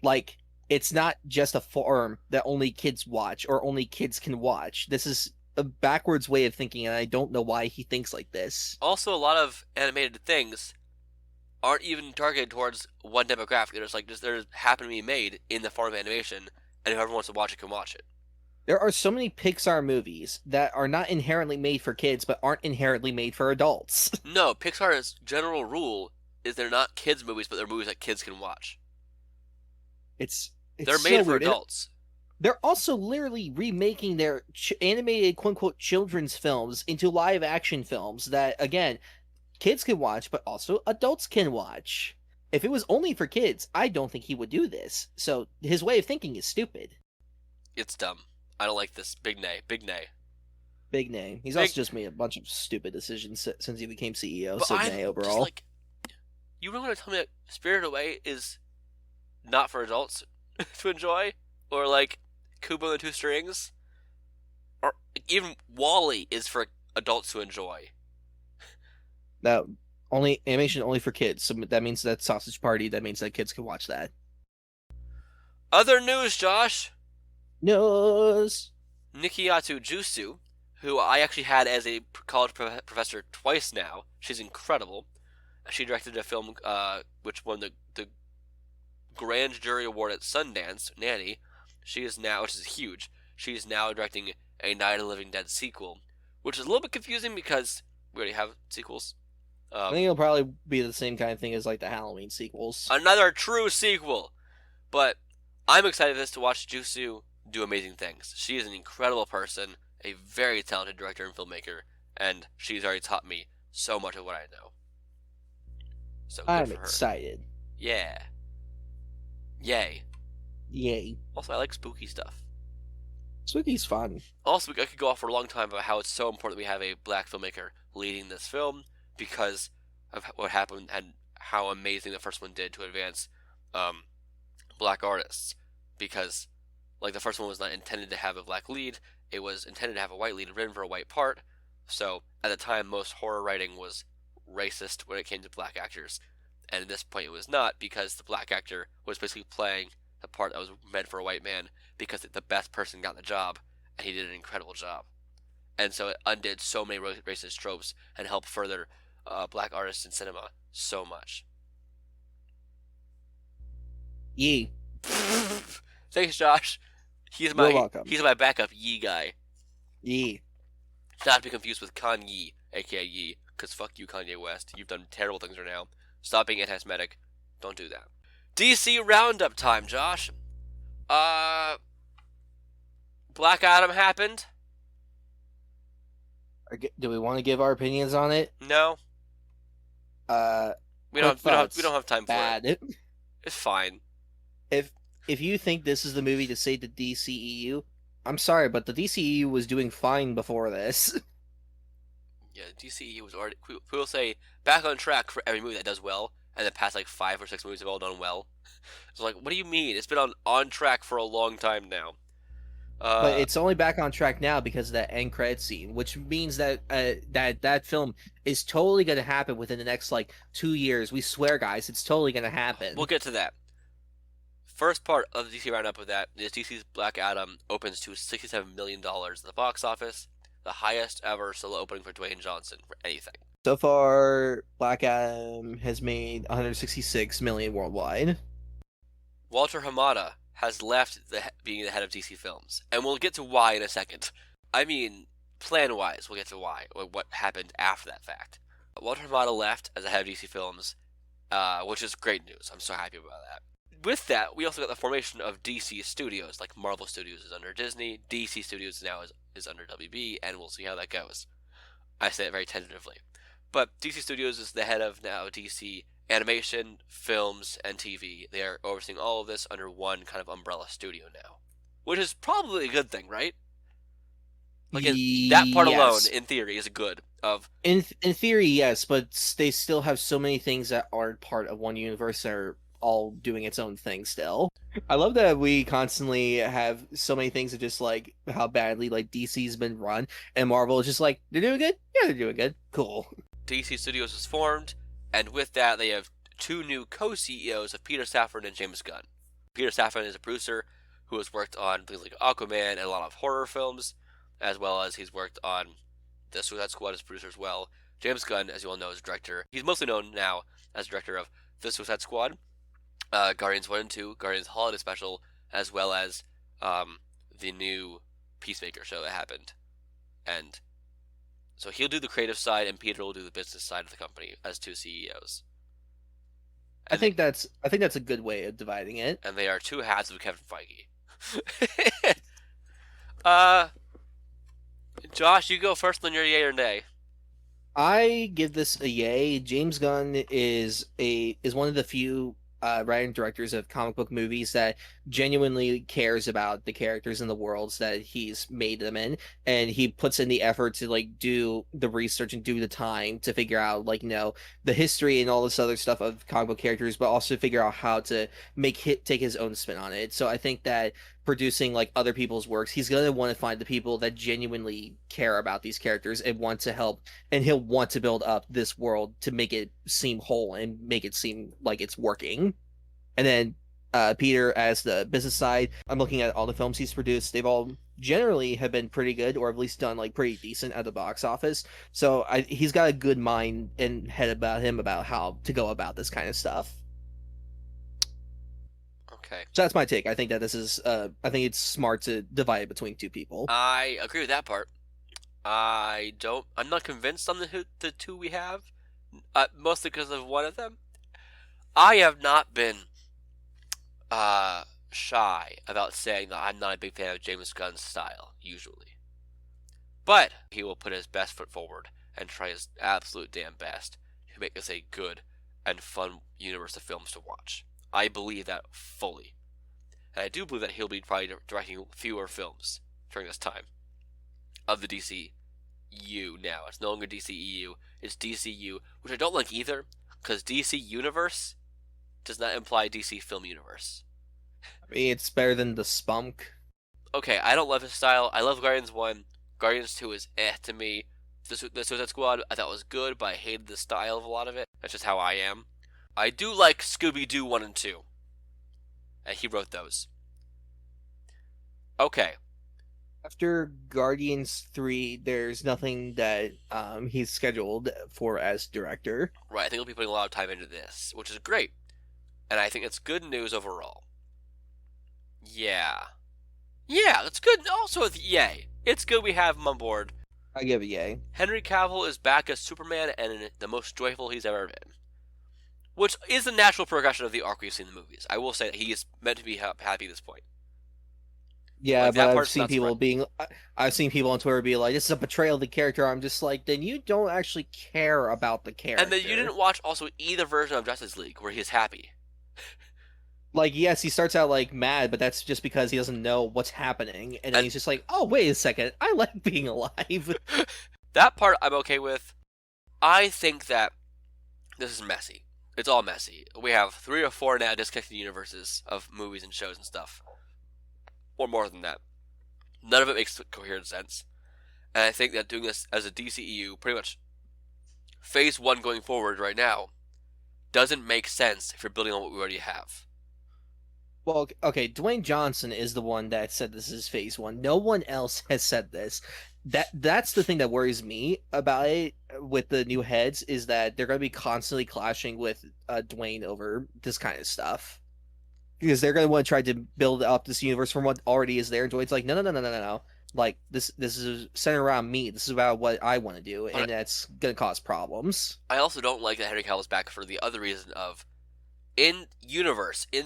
Like, it's not just a form that only kids watch or only kids can watch. This is a backwards way of thinking, and I don't know why he thinks like this. Also, a lot of animated things aren't even targeted towards one demographic. They're happen to be made in the form of animation, and whoever wants to watch it can watch it. There are so many Pixar movies that are not inherently made for kids, but aren't inherently made for adults. No, Pixar's general rule is they're not kids' movies, but they're movies that kids can watch. They're made for adults. They're also literally remaking their animated quote-unquote children's films into live-action films that, again, kids can watch, but also adults can watch. If it was only for kids, I don't think he would do this. So his way of thinking is stupid. It's dumb. I don't like this. Big nay. Big nay. Big nay. He's also just made a bunch of stupid decisions since he became CEO, but so nay overall. Just like, you really want to tell me that Spirited Away is not for adults to enjoy? Or like Kubo and the Two Strings? Or even WALL-E is for adults to enjoy. No, animation only for kids, so that means that Sausage Party, that means that kids can watch that. Other news, Josh! News! Nikyatu Jusu, who I actually had as a college professor twice now. She's incredible. She directed a film which won the Grand Jury Award at Sundance, Nanny. She is now, which is huge, she is now directing a Night of the Living Dead sequel, which is a little bit confusing because we already have sequels. I think it'll probably be the same kind of thing as like the Halloween sequels. Another true sequel! But I'm excited for this to watch Jusu do amazing things. She is an incredible person, a very talented director and filmmaker, and she's already taught me so much of what I know. So good I'm for her. Excited. Yeah. Yay. Yay. Also, I like spooky stuff. Spooky's fun. Also, I could go off for a long time about how it's so important we have a black filmmaker leading this film because of what happened and how amazing the first one did to advance black artists. Because, like, the first one was not intended to have a black lead, it was intended to have a white lead written for a white part. So, at the time, most horror writing was racist when it came to black actors. And at this point, it was not, because the black actor was basically playing the part that was meant for a white man because the best person got the job, and he did an incredible job. And so it undid so many racist tropes and helped further black artists in cinema so much. Yee. Thanks, Josh. You're welcome. He's my backup Yee guy. Yee. Not to be confused with Kanye, aka Yee, because fuck you, Kanye West. You've done terrible things right now. Stop being anti-Semitic. Don't do that. DC Roundup time, Josh. Black Adam happened. Do we want to give our opinions on it? No. We don't have time for it. It's fine. If you think this is the movie to save the DCEU, I'm sorry, but the DCEU was doing fine before this. Yeah, the DCEU was already. People say back on track for every movie that does well, and the past like 5 or 6 movies have all done well. So like, what do you mean? It's been on track for a long time now. But it's only back on track now because of that end credit scene, which means that that film is totally going to happen within the next like 2 years. We swear, guys, it's totally going to happen. We'll get to that. First part of the DC Roundup with that is DC's Black Adam opens to $67 million at the box office, the highest ever solo opening for Dwayne Johnson for anything. So far, Black Adam has made $166 million worldwide. Walter Hamada has left being the head of DC Films, and we'll get to why in a second. I mean, plan-wise, we'll get to why, or what happened after that fact. Walter Hamada left as the head of DC Films, which is great news. I'm so happy about that. With that, we also got the formation of DC Studios, like Marvel Studios is under Disney, DC Studios now is under WB, and we'll see how that goes. I say it very tentatively. But DC Studios is the head of now DC animation, films, and TV. They are overseeing all of this under one kind of umbrella studio now. Which is probably a good thing, right? Like, that part alone, in theory, is good. In theory, yes, but they still have so many things that aren't part of one universe that are all doing its own thing still. I love that we constantly have so many things of just like how badly like DC's been run, and Marvel is just like, they're doing good? Yeah, they're doing good. Cool. DC Studios is formed, and with that they have two new co-CEOs of Peter Safran and James Gunn. Peter Safran is a producer who has worked on things like Aquaman and a lot of horror films, as well as he's worked on the Suicide Squad as producer as well. James Gunn, as you all know, is director. He's mostly known now as director of the Suicide Squad, Guardians 1 and 2, Guardians Holiday Special, as well as the new Peacemaker show that happened. And so he'll do the creative side, and Peter will do the business side of the company as two CEOs. I think that's a good way of dividing it. And they are two halves of Kevin Feige. Josh, you go first on your yay or nay. I give this a yay. James Gunn is one of the few writing directors of comic book movies that genuinely cares about the characters and the worlds that he's made them in, and he puts in the effort to like do the research and do the time to figure out like the history and all this other stuff of comic book characters, but also figure out how to take his own spin on it. So I think that producing like other people's works, he's going to want to find the people that genuinely care about these characters and want to help, and he'll want to build up this world to make it seem whole and make it seem like it's working. And then Peter, as the business side, I'm looking at all the films he's produced. They've all generally have been pretty good, or at least done like pretty decent at the box office. So he's got a good mind and head about him about how to go about this kind of stuff. Okay. So that's my take. I think that this is I think it's smart to divide it between two people. I agree with that part. I'm not convinced on the two we have, mostly because of one of them. I have not been shy about saying that I'm not a big fan of James Gunn's style, usually. But he will put his best foot forward and try his absolute damn best to make this a good and fun universe of films to watch. I believe that fully. And I do believe that he'll be probably directing fewer films during this time of the DCU now. It's no longer DCEU, it's DCU, which I don't like either, because DC Universe does not imply DC Film Universe. I mean, it's better than the spunk. Okay, I don't love his style. I love Guardians 1. Guardians 2 is to me. The Suicide Squad I thought was good, but I hated the style of a lot of it. That's just how I am. I do like Scooby-Doo 1 and 2. And he wrote those. Okay. After Guardians 3, there's nothing that he's scheduled for as director. Right, I think he'll be putting a lot of time into this, which is great. And I think it's good news overall. Yeah, that's good. Also, yay. It's good we have him on board. I give a yay. Henry Cavill is back as Superman, and the most joyful he's ever been. Which is the natural progression of the arc we've seen in the movies. I will say that he is meant to be happy at this point. Yeah, like, but I've seen people on Twitter be like, this is a betrayal of the character. I'm just like, then you don't actually care about the character. And then you didn't watch also either version of Justice League where he's happy. Like, yes, he starts out, like, mad, but that's just because he doesn't know what's happening. And then he's just like, oh, wait a second, I like being alive. That part I'm okay with. I think that this is messy. It's all messy. We have 3 or 4 now disconnected universes of movies and shows and stuff. Or more than that. None of it makes coherent sense. And I think that doing this as a DCEU, pretty much phase 1 going forward right now, doesn't make sense if you're building on what we already have. Well, okay, Dwayne Johnson is the one that said this is phase 1. No one else has said this. That's the thing that worries me about it with the new heads, is that they're going to be constantly clashing with Dwayne over this kind of stuff. because they're going to want to try to build up this universe from what already is there. And Dwayne's like, no. Like this is centered around me. This is about what I want to do, and that's going to cause problems. I also don't like that Henry Cavill's back for the other reason of in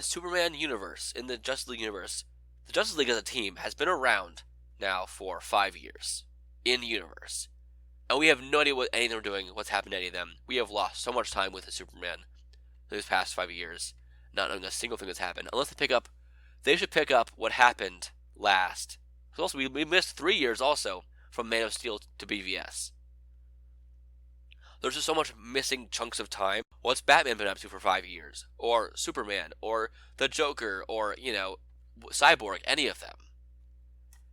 Superman universe, in the Justice League universe, the Justice League as a team has been around now for 5 years in the universe. And we have no idea what any of them are doing, what's happened to any of them. We have lost so much time with the Superman these past 5 years, not knowing a single thing that's happened. Unless they should pick up what happened last. Also, we missed 3 years also from Man of Steel to BVS. There's just so much missing chunks of time. What's Batman been up to for 5 years? Or Superman, or the Joker, or, Cyborg, any of them.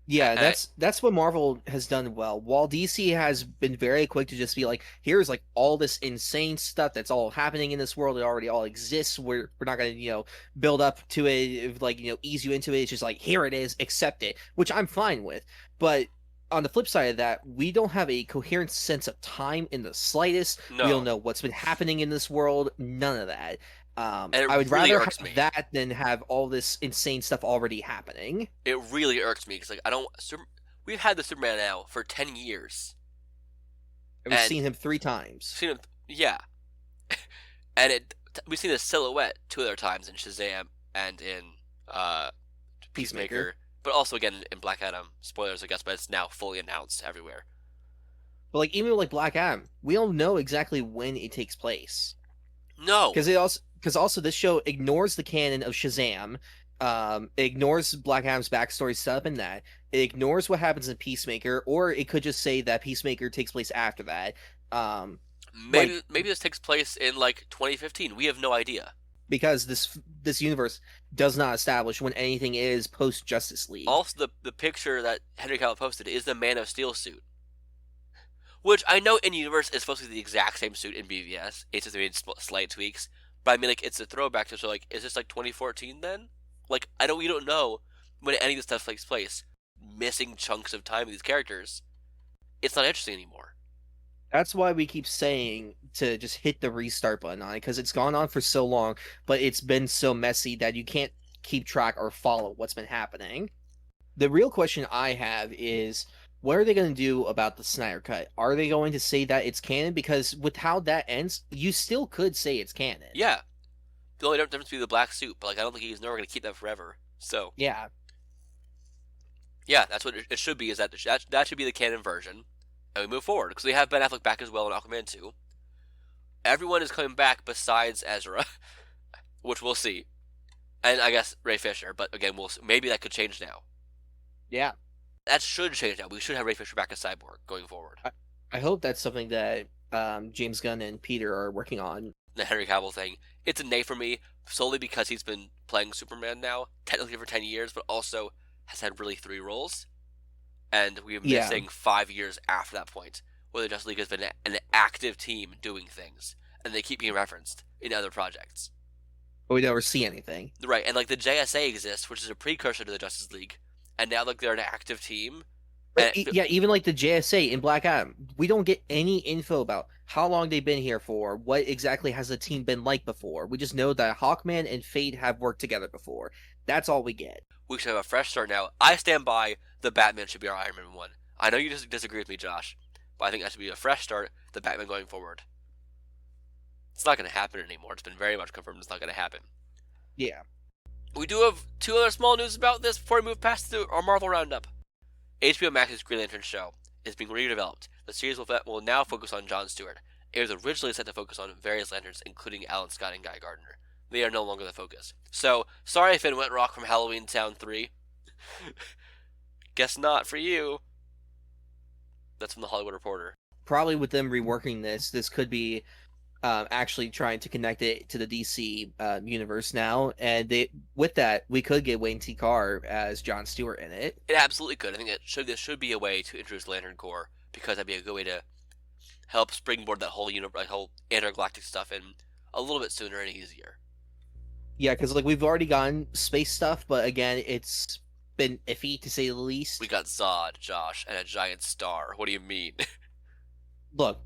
Yeah, that's what Marvel has done well. While DC has been very quick to just be like, here's like all this insane stuff that's all happening in this world. It already all exists. We're not going to, build up to it, like, ease you into it. It's just like, here it is, accept it, which I'm fine with. But on the flip side of that, we don't have a coherent sense of time in the slightest. No. We don't know what's been happening in this world. None of that. I would rather have that than have all this insane stuff already happening. It really irks me because we've had the Superman now for 10 years. We've seen him 3 times. Yeah. And we've seen his silhouette 2 other times in Shazam and in Peacemaker. But also again in Black Adam. Spoilers, I guess, but it's now fully announced everywhere. But like even with Black Adam, we don't know exactly when it takes place. No. Because also this show ignores the canon of Shazam, it ignores Black Adam's backstory set up in that. It ignores what happens in Peacemaker, or it could just say that Peacemaker takes place after that. Maybe this takes place in like 2015. We have no idea. Because this universe does not establish when anything is post Justice League. Also, the picture that Henry Cavill posted is the Man of Steel suit. Which I know in universe is supposed to be the exact same suit in BVS. It's just made slight tweaks. But I mean, like, it's a throwback to, so, like, is this, like, 2014 then? Like, we don't know when any of this stuff takes place. Missing chunks of time of these characters. It's not interesting anymore. That's why we keep saying to just hit the restart button on it, because it's gone on for so long, but it's been so messy that you can't keep track or follow what's been happening. The real question I have is, what are they going to do about the Snyder Cut? Are they going to say that it's canon? Because with how that ends, you still could say it's canon. Yeah. The only difference would be the black suit, but like I don't think he's never going to keep that forever. So yeah, that's what it should be. Is that should be the canon version, and we move forward because we have Ben Affleck back as well in Aquaman 2. Everyone is coming back besides Ezra, which we'll see, and I guess Ray Fisher. But again, maybe that could change now. Yeah. That should change now. We should have Ray Fisher back as Cyborg going forward. I hope that's something that James Gunn and Peter are working on. The Henry Cavill thing. It's a nay for me, solely because he's been playing Superman now, technically for 10 years, but also has had really 3 roles. And we're missing 5 years after that point, where the Justice League has been an active team doing things, and they keep being referenced in other projects. But we never see anything. Right, and like the JSA exists, which is a precursor to the Justice League, and now like they're an active team. Yeah, even like the JSA in Black Adam, we don't get any info about how long they've been here for, what exactly has the team been like before. We just know that Hawkman and Fate have worked together before. That's all we get. We should have a fresh start now. I stand by the Batman should be our Iron Man 1. I know you disagree with me, Josh, but I think that should be a fresh start, the Batman going forward. It's not going to happen anymore. It's been very much confirmed it's not going to happen. Yeah. We do have 2 other small news about this before we move past our Marvel Roundup. HBO Max's Green Lantern show is being redeveloped. The series will now focus on Jon Stewart. It was originally set to focus on various Lanterns, including Alan Scott and Guy Gardner. They are no longer the focus. So, sorry if it went rock from Halloweentown 3. Guess not for you. That's from the Hollywood Reporter. Probably with them reworking this could be actually trying to connect it to the DC universe now, and with that we could get Wayne T. Carr as Jon Stewart in it. It absolutely could. I think this should be a way to introduce Lantern Corps, because that'd be a good way to help springboard that whole whole intergalactic stuff in a little bit sooner and easier. Yeah, because like we've already gotten space stuff, but again, it's been iffy to say the least. We got Zod, Josh, and a giant star. What do you mean? Look,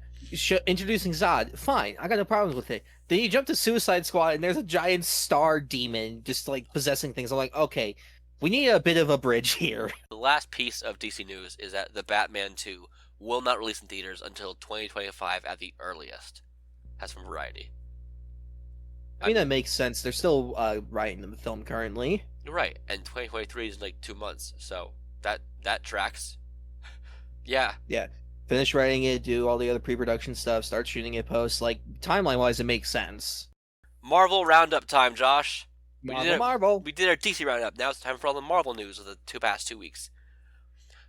introducing Zod, fine. I got no problems with it. Then you jump to Suicide Squad, and there's a giant star demon just like possessing things. I'm like, okay, we need a bit of a bridge here. The last piece of DC news is that the Batman 2 will not release in theaters until 2025 at the earliest. That's from Variety. I mean, that makes sense. They're still writing the film currently. Right, and 2023 is in like 2 months, so that tracks. Yeah. Yeah. Finish writing it, do all the other pre-production stuff, start shooting it post. Like, timeline-wise, it makes sense. Marvel roundup time, Josh. Marvel. We did our DC roundup. Now it's time for all the Marvel news of the past 2 weeks.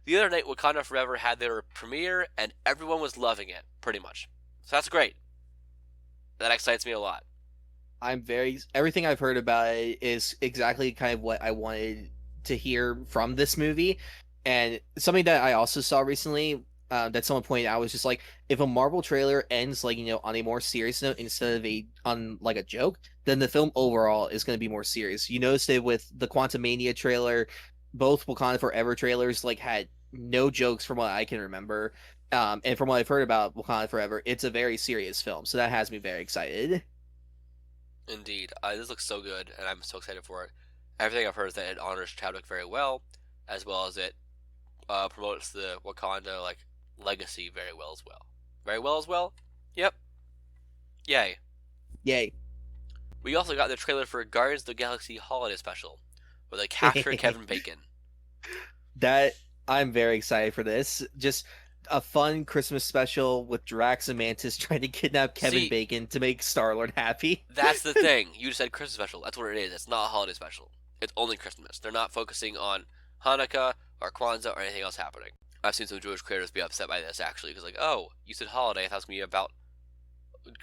The other night, Wakanda Forever had their premiere, and everyone was loving it, pretty much. So that's great. That excites me a lot. Everything I've heard about it is exactly kind of what I wanted to hear from this movie. And something that I also saw recently that someone pointed out was just like, if a Marvel trailer ends like, on a more serious note instead of on like a joke, then the film overall is going to be more serious. You noticed it with the Quantumania trailer. Both Wakanda Forever trailers like had no jokes from what I can remember. And from what I've heard about Wakanda Forever, it's a very serious film. So that has me very excited. Indeed. This looks so good, and I'm so excited for it. Everything I've heard is that it honors Chadwick very well as it promotes the Wakanda legacy very well as well. Very well as well? Yep. Yay. Yay. We also got the trailer for Guardians of the Galaxy Holiday Special, where they capture Kevin Bacon. I'm very excited for this. Just a fun Christmas special with Drax and Mantis trying to kidnap Kevin Bacon to make Star-Lord happy. That's the thing. You just said Christmas special. That's what it is. It's not a holiday special. It's only Christmas. They're not focusing on Hanukkah or Kwanzaa or anything else happening. I've seen some Jewish creators be upset by this, actually, because oh, you said holiday. I thought it was going to be about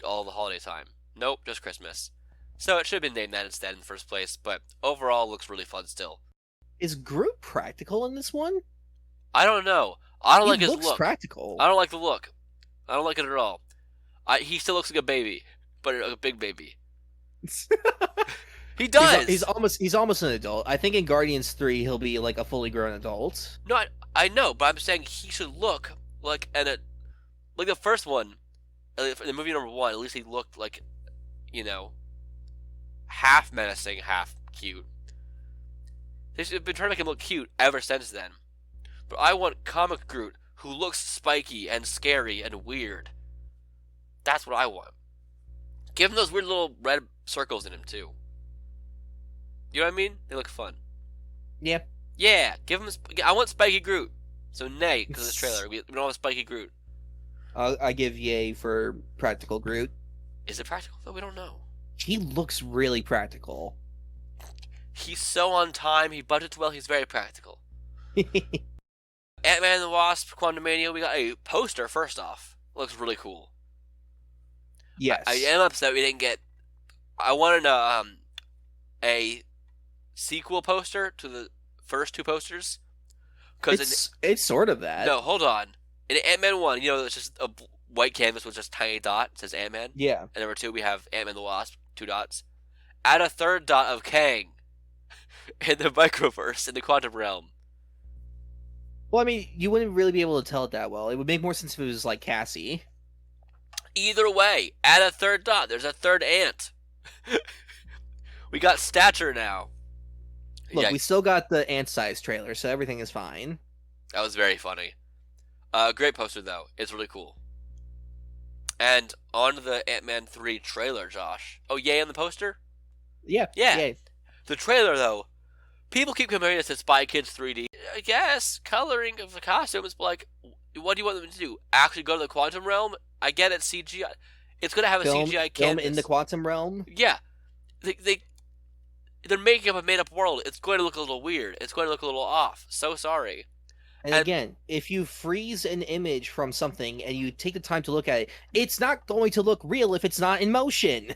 all the holiday time. Nope, just Christmas. So it should have been named that instead in the first place, but overall, it looks really fun still. Is Groot practical in this one? I don't know. I don't like his look. Practical. I don't like the look. I don't like it at all. He still looks like a baby, but a big baby. He does. He's almost an adult. I think in Guardians 3 he'll be like a fully grown adult. No, I know, but I'm saying he should look like like the first one, in the movie number 1. At least he looked like, half menacing, half cute. They've been trying to make him look cute ever since then. But I want comic Groot who looks spiky and scary and weird. That's what I want. Give him those weird little red circles in him too. You know what I mean? They look fun. Yeah. Yeah, give him. I want Spiky Groot. So nay, because of this trailer, we don't have Spiky Groot. I give yay for practical Groot. Is it practical though? We don't know. He looks really practical. He's so on time. He budgets well. He's very practical. Ant-Man and the Wasp, Quantumania. We got a poster. First off, looks really cool. Yes. I am upset we didn't get. I wanted a sequel poster to the first 2 posters. It's sort of that. No, hold on. In Ant-Man 1, it's just a white canvas with just a tiny dot. It says Ant-Man. Yeah. And number 2, we have Ant-Man the Wasp, 2 dots. Add a third dot of Kang in the microverse, in the quantum realm. Well, I mean, you wouldn't really be able to tell it that well. It would make more sense if it was like Cassie. Either way, add a third dot. There's a third ant. We got stature now. Look, we still got the ant size trailer, so everything is fine. That was very funny. Great poster, though. It's really cool. And on the Ant-Man 3 trailer, Josh. Oh, yay on the poster? Yeah. Yay. The trailer, though. People keep comparing this to Spy Kids 3D. I guess coloring of the costumes, but what do you want them to do? Actually go to the quantum realm? I get it, CGI. It's going to have a CGI canvas. Film in the quantum realm? Yeah. They're making up a made-up world. It's going to look a little weird. It's going to look a little off. So sorry. And again, if you freeze an image from something and you take the time to look at it, it's not going to look real if it's not in motion.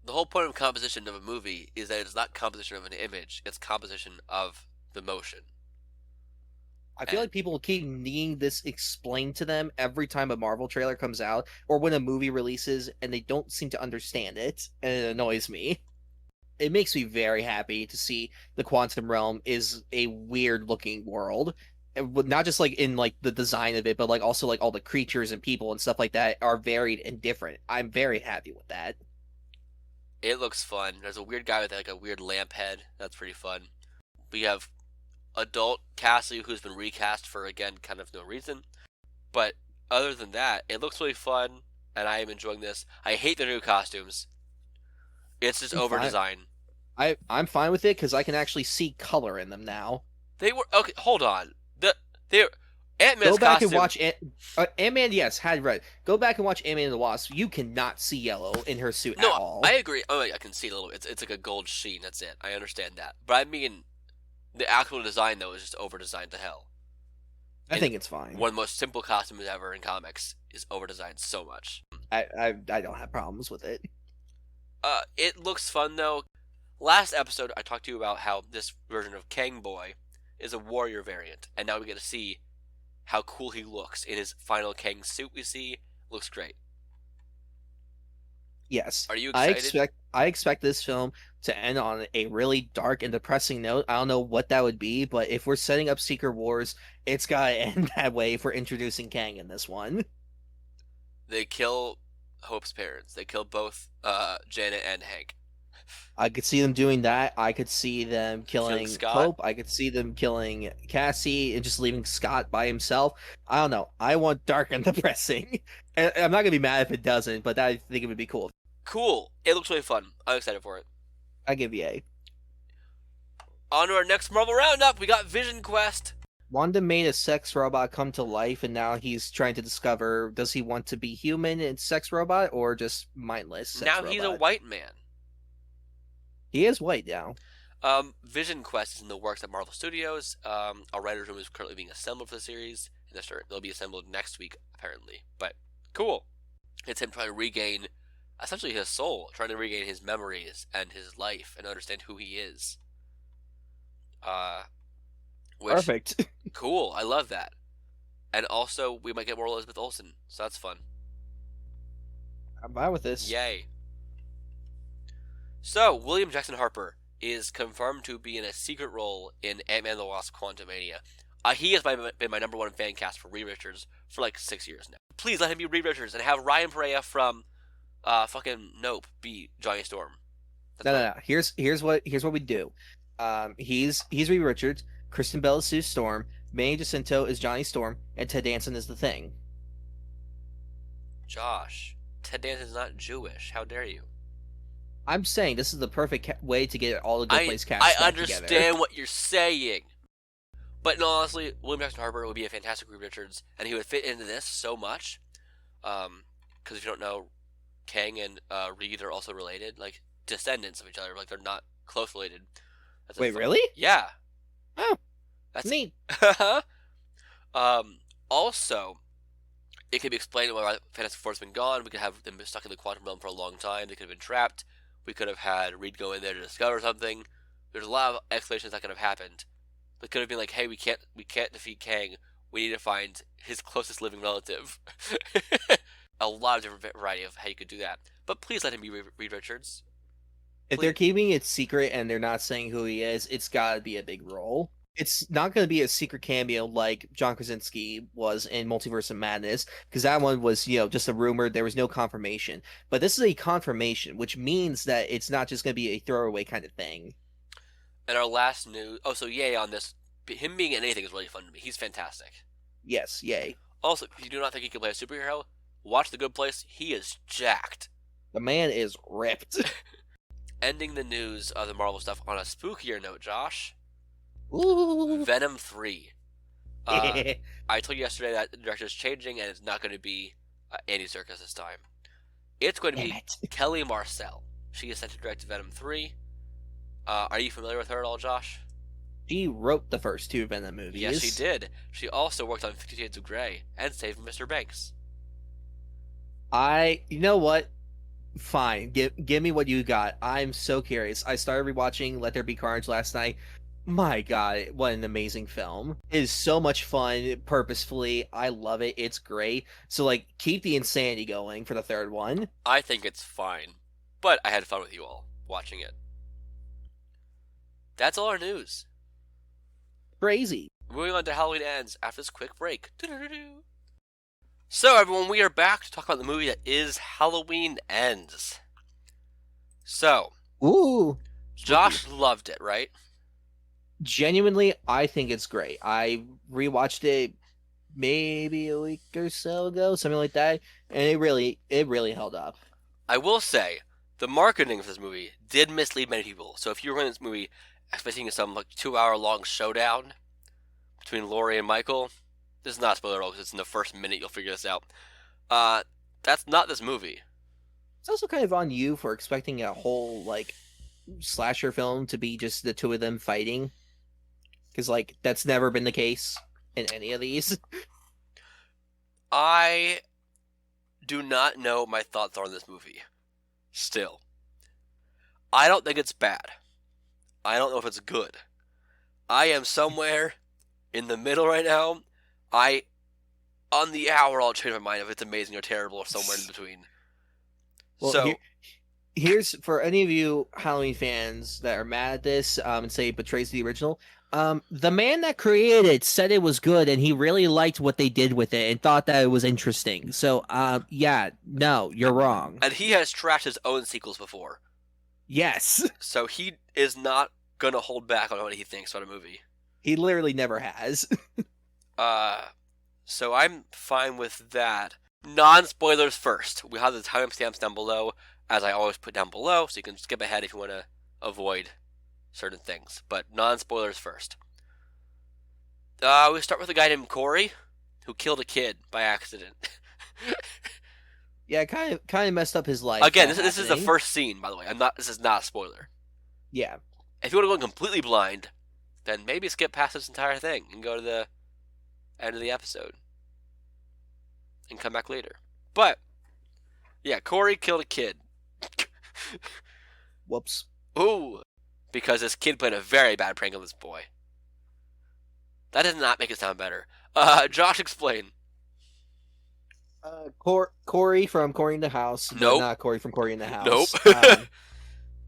The whole point of composition of a movie is that it's not composition of an image. It's composition of the motion. I feel like people keep needing this explained to them every time a Marvel trailer comes out or when a movie releases and they don't seem to understand it, and it annoys me. It makes me very happy to see the quantum realm is a weird looking world. Not just in the design of it, but also all the creatures and people and stuff like that are varied and different. I'm very happy with that. It looks fun. There's a weird guy with like a weird lamp head. That's pretty fun. We have adult Cassie who's been recast for, again, kind of no reason. But other than that, it looks really fun, and I am enjoying this. I hate the new costumes. It's just over-designed. I'm fine with it because I can actually see color in them now. They were okay. Hold on. They're Ant-Man's Go back costume. and watch Ant-Man. Yes, had red. Go back and watch Ant-Man and the Wasp. You cannot see yellow in her suit at all. I agree. Oh, I can see it a little. It's like a gold sheen. That's it. I understand that. But I mean, the actual design though is just over-designed to hell. I think it's fine. One of the most simple costumes ever in comics is over-designed so much. I don't have problems with it. It looks fun though. Last episode, I talked to you about how this version of Kang Boy is a warrior variant, and now we get to see how cool he looks in his final Kang suit. We see looks great. Yes. Are you excited? I expect this film to end on a really dark and depressing note. I don't know what that would be, but if we're setting up Secret Wars, it's gotta end that way if we're introducing Kang in this one. They kill Hope's parents. They kill both Janet and Hank. I could see them doing that. I could see them killing Scott. Hope. I could see them killing Cassie and just leaving Scott by himself. I don't know. I want dark and depressing. And I'm not gonna be mad if it doesn't, but I think it would be cool. Cool. It looks really fun. I'm excited for it. I give you a. On to our next Marvel Roundup. We got Vision Quest. Wanda made a sex robot come to life, and now he's trying to discover, does he want to be human and sex robot, or just mindless sex robot? Now he's a white man. He is white now. Vision Quest is in the works at Marvel Studios. A writer's room is currently being assembled for the series, and they'll be assembled next week, apparently. But, cool. It's him trying to regain, essentially, his soul, trying to regain his memories and his life, and understand who he is. Perfect. Cool, I love that. And also, we might get more Elizabeth Olsen, so that's fun. I'm fine with this. Yay. So, William Jackson Harper is confirmed to be in a secret role in Ant-Man and the Wasp: Quantumania. He has been my number one fan cast for Reed Richards for like 6 years now. Please let him be Reed Richards and have Ryan Perea from fucking Nope be Johnny Storm. No. Here's what we do. He's Reed Richards. Kristen Bell is Sue Storm. Manny Jacinto is Johnny Storm, and Ted Danson is the Thing. Josh, Ted Danson's not Jewish. How dare you? I'm saying this is the perfect way to get all the Good Place cast I together. understand what you're saying. But no, honestly, William Jackson Harper would be a fantastic Reed Richards, and he would fit into this so much. Because if you don't know, Kang and Reed are also related, like descendants of each other. Like they're not close related. Wait, really? Yeah. Oh, that's neat. Also, it could be explained why Fantastic Four's been gone. We could have them stuck in the quantum realm for a long time. They could have been trapped. We could have had Reed go in there to discover something. There's a lot of explanations that could have happened. It could have been like, hey, we can't defeat Kang. We need to find his closest living relative. A lot of different variety of how you could do that. But please let him be Reed Richards. If they're keeping it secret and they're not saying who he is, it's gotta be a big role. It's not going to be a secret cameo like John Krasinski was in Multiverse of Madness, because that one was, just a rumor. There was no confirmation. But this is a confirmation, which means that it's not just going to be a throwaway kind of thing. And our last news... Oh, so yay on this. Him being in anything is really fun to me. He's fantastic. Yes, yay. Also, if you do not think he can play a superhero, watch The Good Place. He is jacked. The man is ripped. Ending the news of the Marvel stuff on a spookier note, Josh. Ooh. Venom 3. I told you yesterday that the director is changing and it's not going to be Andy Serkis this time. It's going to be Kelly Marcel. She is set to direct Venom 3. Are you familiar with her at all, Josh? She wrote the first two Venom movies. Yes, she did. She also worked on 50 Shades of Grey and Saving Mr. Banks. You know what? Fine. Give me what you got. I'm so curious. I started rewatching Let There Be Carnage last night. My God, what an amazing film. It is so much fun, purposefully. I love it. It's great. So, keep the insanity going for the third one. I think it's fine, but I had fun with you all watching it. That's all our news. Crazy. Moving on to Halloween Ends after this quick break. So, everyone, we are back to talk about the movie that is Halloween Ends. So, Ooh, spooky. Josh loved it, right? Genuinely, I think it's great. I rewatched it maybe a week or so ago, something like that, and it really held up. I will say, the marketing for this movie did mislead many people. So if you were in this movie expecting some like 2 hour long showdown between Laurie and Michael, this is not a spoiler at all because it's in the first minute you'll figure this out. That's not this movie. It's also kind of on you for expecting a whole like slasher film to be just the two of them fighting, because like that's never been the case in any of these. I do not know my thoughts on this movie. Still, I don't think it's bad. I don't know if it's good. I am somewhere in the middle right now. On the hour, I'll change my mind if it's amazing or terrible or somewhere in between. Well, So, here's for any of you Halloween fans that are mad at this and say it betrays the original. The man that created it said it was good, and he really liked what they did with it and thought that it was interesting. So, yeah, no, you're wrong. and he has trashed his own sequels before. Yes, So he is not going to hold back on what he thinks about a movie. he literally never has. So I'm fine with that. Non-spoilers first. We have the timestamps down below, as I always put down below, so you can skip ahead if you want to avoid certain things. But non-spoilers first. We start with a guy named Corey, who killed a kid by accident. Yeah, kind of messed up his life. Again, this is the first scene, by the way. This is not a spoiler. Yeah. If you want to go in completely blind, then maybe skip past this entire thing and go to the end of the episode and come back later. But yeah, Corey killed a kid. Whoops. Ooh, because this kid played a very bad prank on this boy. That does not make it sound better. Josh, explain. Corey from Corey in the House. Nope. Not Corey from Corey in the House. Nope.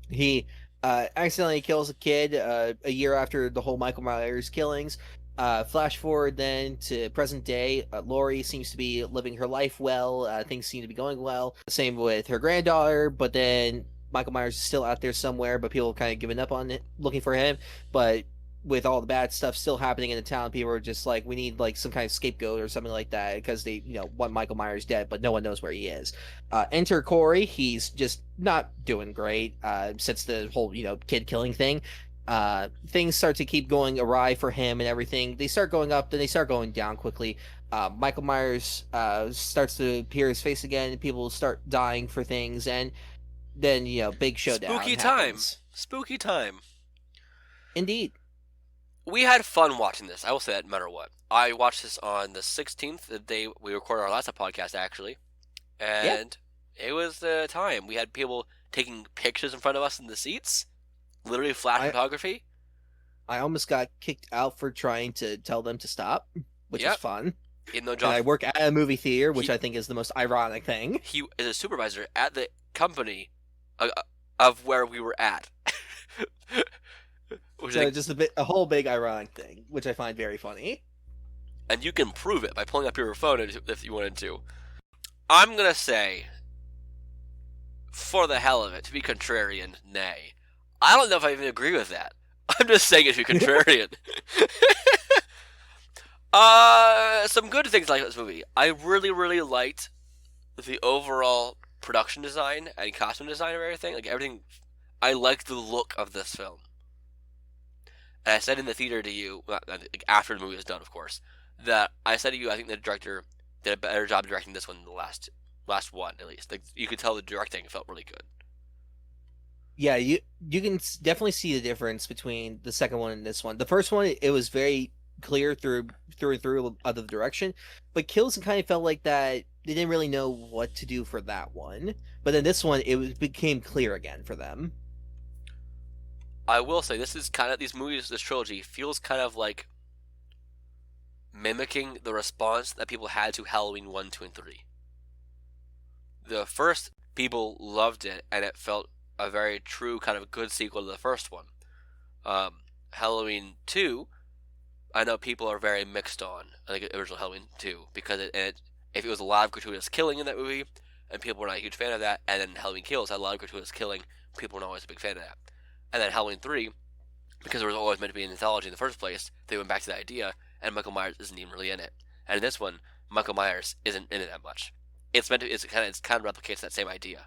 He accidentally kills a kid a year after the whole Michael Myers killings. Flash forward then to present day. Laurie seems to be living her life well. Things seem to be going well. Same with her granddaughter, but then Michael Myers is still out there somewhere, but people have kind of given up on it, looking for him. But with all the bad stuff still happening in the town, people are just like, we need like some kind of scapegoat or something like that, because they, want Michael Myers dead, but no one knows where he is. Enter Corey. He's just not doing great since the whole, kid killing thing. Things start to keep going awry for him and everything. They start going up, then they start going down quickly. Michael Myers starts to appear his face again, and people start dying for things, and then, big showdown happens. Spooky time. Indeed. We had fun watching this. I will say that no matter what. I watched this on the 16th, the day we recorded our last podcast, actually. And It was the time. We had people taking pictures in front of us in the seats. Literally flash photography. I almost got kicked out for trying to tell them to stop, which is fun. Even though And I work at a movie theater, which I think is the most ironic thing. He is a supervisor at the company of where we were at. So just a whole big ironic thing, which I find very funny. And you can prove it by pulling up your phone if you wanted to. I'm going to say, for the hell of it, to be contrarian, nay. I don't know if I even agree with that. I'm just saying it to be contrarian. Some good things like this movie. I really, really liked the overall production design and costume design of everything. Like everything, I liked the look of this film. And I said in the theater to you, after the movie was done, of course, that I said to you, I think the director did a better job directing this one than the last one, at least. Like you could tell the directing felt really good. Yeah, you can definitely see the difference between the second one and this one. The first one, it was very clear through and through of the direction, but Kills kind of felt like that they didn't really know what to do for that one. But then this one, became clear again for them. I will say this trilogy feels kind of like mimicking the response that people had to Halloween 1, 2, and 3. The first, people loved it, and it felt a very true kind of good sequel to the first one. Halloween 2, I know people are very mixed on, I think, original Halloween 2, because if it was a lot of gratuitous killing in that movie, and people were not a huge fan of that, and then Halloween Kills had a lot of gratuitous killing, people weren't always a big fan of that. And then Halloween 3, because there was always meant to be an anthology in the first place, they went back to that idea, and Michael Myers isn't even really in it. And in this one, Michael Myers isn't in it that much. It kind of replicates that same idea.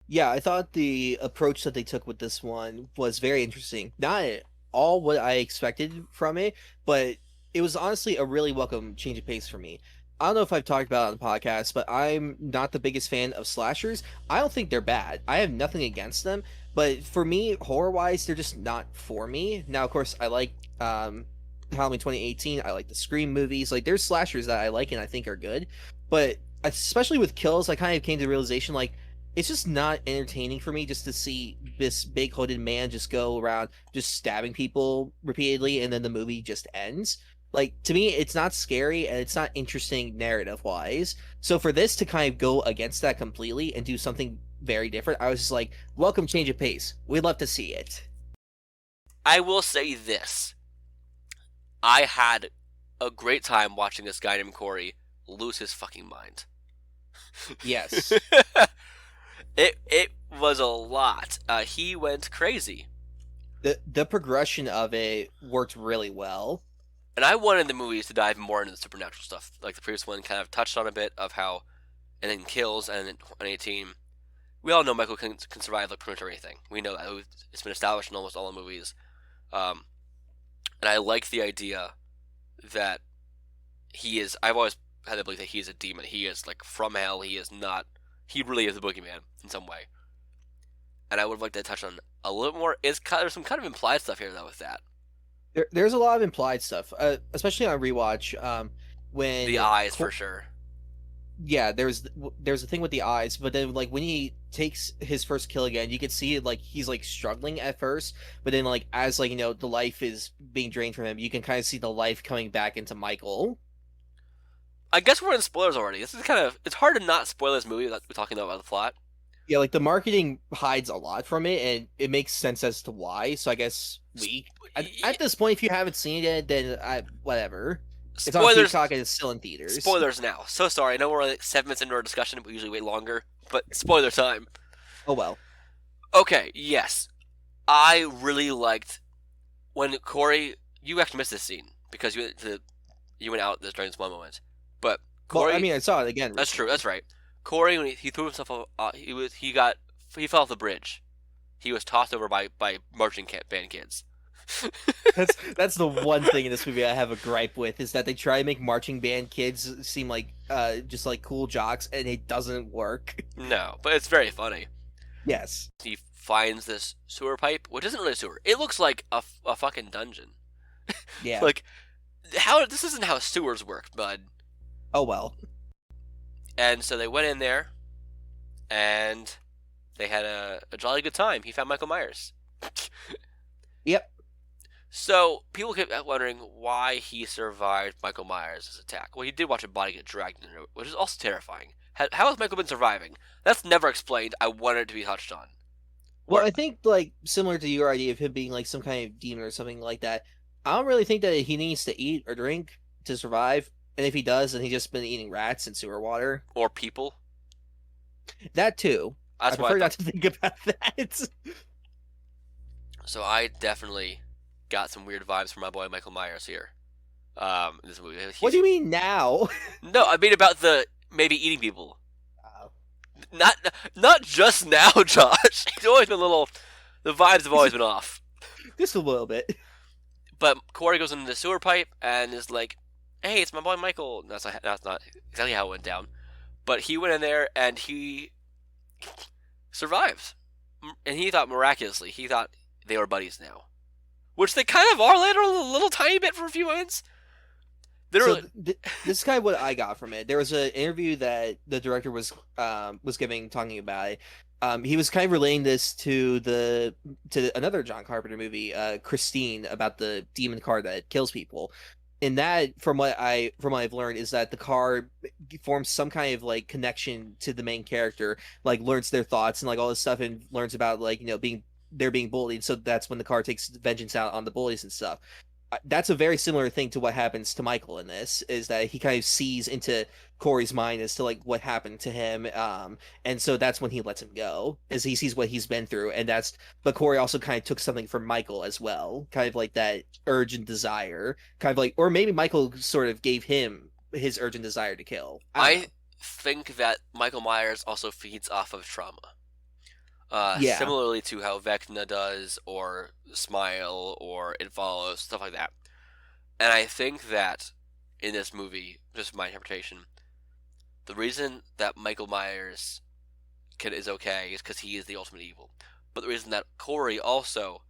Yeah, I thought the approach that they took with this one was very interesting. Not at all what I expected from it, but it was honestly a really welcome change of pace for me. I don't know if I've talked about it on the podcast, but I'm not the biggest fan of slashers. I don't think they're bad. I have nothing against them, but for me, horror-wise, they're just not for me. Now, of course, I like Halloween 2018. I like the Scream movies. Like, there's slashers that I like and I think are good, but especially with kills, I kind of came to the realization, like, it's just not entertaining for me just to see this big hooded man just go around just stabbing people repeatedly and then the movie just ends. Like, to me, it's not scary and it's not interesting narrative wise. So for this to kind of go against that completely and do something very different, I was just like, welcome change of pace. We'd love to see it. I will say this. I had a great time watching this guy named Corey lose his fucking mind. Yes. It was a lot. He went crazy. The progression of it worked really well. And I wanted the movies to dive more into the supernatural stuff. Like the previous one kind of touched on a bit of how, and then kills, and in 2018, we all know Michael can survive like pretty much everything. We know that. It's been established in almost all the movies. And I like the idea that he is, I've always had the belief that he is a demon. He is like from hell. He really is the boogeyman in some way. And I would like to touch on a little more. There's some kind of implied stuff here though with that. There's a lot of implied stuff, especially on rewatch. When the eyes for sure. Yeah, there's a thing with the eyes, but then like when he takes his first kill again, you can see it like he's like struggling at first, but then like as like the life is being drained from him, you can kind of see the life coming back into Michael. I guess we're in spoilers already. This is it's hard to not spoil this movie without talking about the plot. Yeah, like the marketing hides a lot from it, and it makes sense as to why. So I guess at this point, if you haven't seen it, then whatever. It's on TikTok and it's still in theaters. Spoilers now. So sorry. I know we're like 7 minutes into our discussion, but we usually wait longer. But spoiler time. Oh well. Okay. Yes, I really liked when Corey. You actually missed this scene because you went out during this one moment. But Corey, well, I mean, I saw it again. That's true. That's right. Corey, when he threw himself off, he fell off the bridge. He was tossed over by marching band kids. That's the one thing in this movie I have a gripe with, is that they try to make marching band kids seem like just like cool jocks, and it doesn't work. No, but it's very funny. Yes. He finds this sewer pipe, which isn't really a sewer. It looks like a fucking dungeon. Yeah. Like, this isn't how sewers work, bud. Oh well. And so they went in there, and they had a jolly good time. He found Michael Myers. Yep. So people kept wondering why he survived Michael Myers' attack. Well, he did watch a body get dragged into it, which is also terrifying. How has Michael been surviving? That's never explained. I wanted it to be touched on. Well, I think like similar to your idea of him being like some kind of demon or something like that, I don't really think that he needs to eat or drink to survive. And if he does, then he's just been eating rats and sewer water. Or people. That too. I prefer not to think about that. So I definitely got some weird vibes from my boy Michael Myers here. This movie. What do you mean now? No, I mean about the maybe eating people. Not just now, Josh. It's always been the vibes have always been off. Just a little bit. But Corey goes into the sewer pipe and is like, "Hey, it's my boy Michael." That's not exactly how it went down. But he went in there and he survives. And he thought miraculously, they were buddies now. Which they kind of are later, a little tiny bit for a few minutes. This is kind of what I got from it. There was an interview that the director was giving, talking about it. He was kind of relating this to another John Carpenter movie, Christine, about the demon car that kills people. And that, from what I've learned, is that the car forms some kind of like connection to the main character, like learns their thoughts and like all this stuff, and learns about like being bullied. So that's when the car takes vengeance out on the bullies and stuff. that's a very similar thing to what happens to Michael in this, is that he kind of sees into Corey's mind as to like what happened to him, and so that's when he lets him go, as he sees what he's been through, and that's, but Corey also kind of took something from Michael as well, kind of like that urgent desire, kind of like, or maybe Michael sort of gave him his urgent desire to kill. I think that Michael Myers also feeds off of trauma. Yeah. Similarly to how Vecna does, or Smile, or It Follows, stuff like that. And I think that in this movie, just my interpretation, the reason that Michael Myers is okay is because he is the ultimate evil. But the reason that Corey also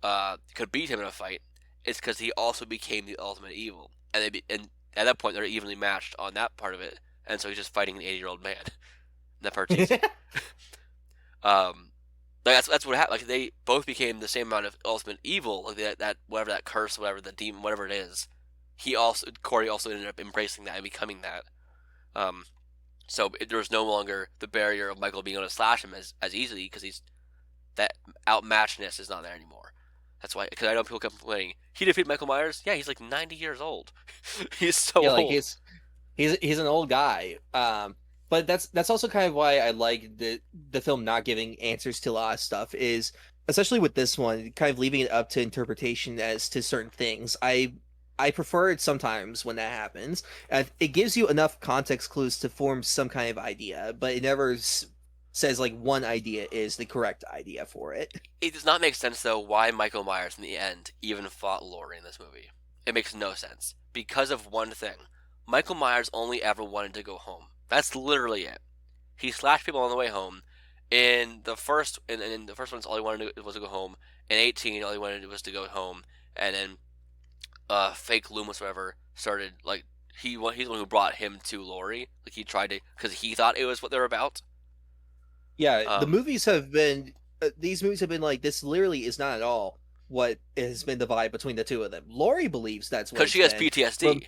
could beat him in a fight is because he also became the ultimate evil. And at that point, they're evenly matched on that part of it. And so he's just fighting an 80-year-old man. That part's easy. That's what happened. Like, they both became the same amount of ultimate evil. Like that whatever that curse, whatever the demon, whatever it is. Corey also ended up embracing that and becoming that. So there was no longer the barrier of Michael being able to slash him as easily, because that outmatchedness is not there anymore. That's why, because I know people kept complaining, he defeated Michael Myers. Yeah, he's like 90 years old. He's so old. Like he's an old guy. But that's also kind of why I like the film not giving answers to a lot of stuff, is especially with this one, kind of leaving it up to interpretation as to certain things. I prefer it sometimes when that happens. It gives you enough context clues to form some kind of idea, but it never says like one idea is the correct idea for it. It does not make sense, though, why Michael Myers in the end even fought Laurie in this movie. It makes no sense. Because of one thing. Michael Myers only ever wanted to go home. That's literally it. He slashed people on the way home. In the first ones, all he wanted to do was to go home. In 18, all he wanted to do was to go home. And then fake Loomis, whatever, started, like, he's the one who brought him to Laurie. Like, he tried to, because he thought it was what they were about. Yeah, the movies have been, these movies have been like, this literally is not at all what has been the vibe between the two of them. Laurie believes that's what, because she has PTSD.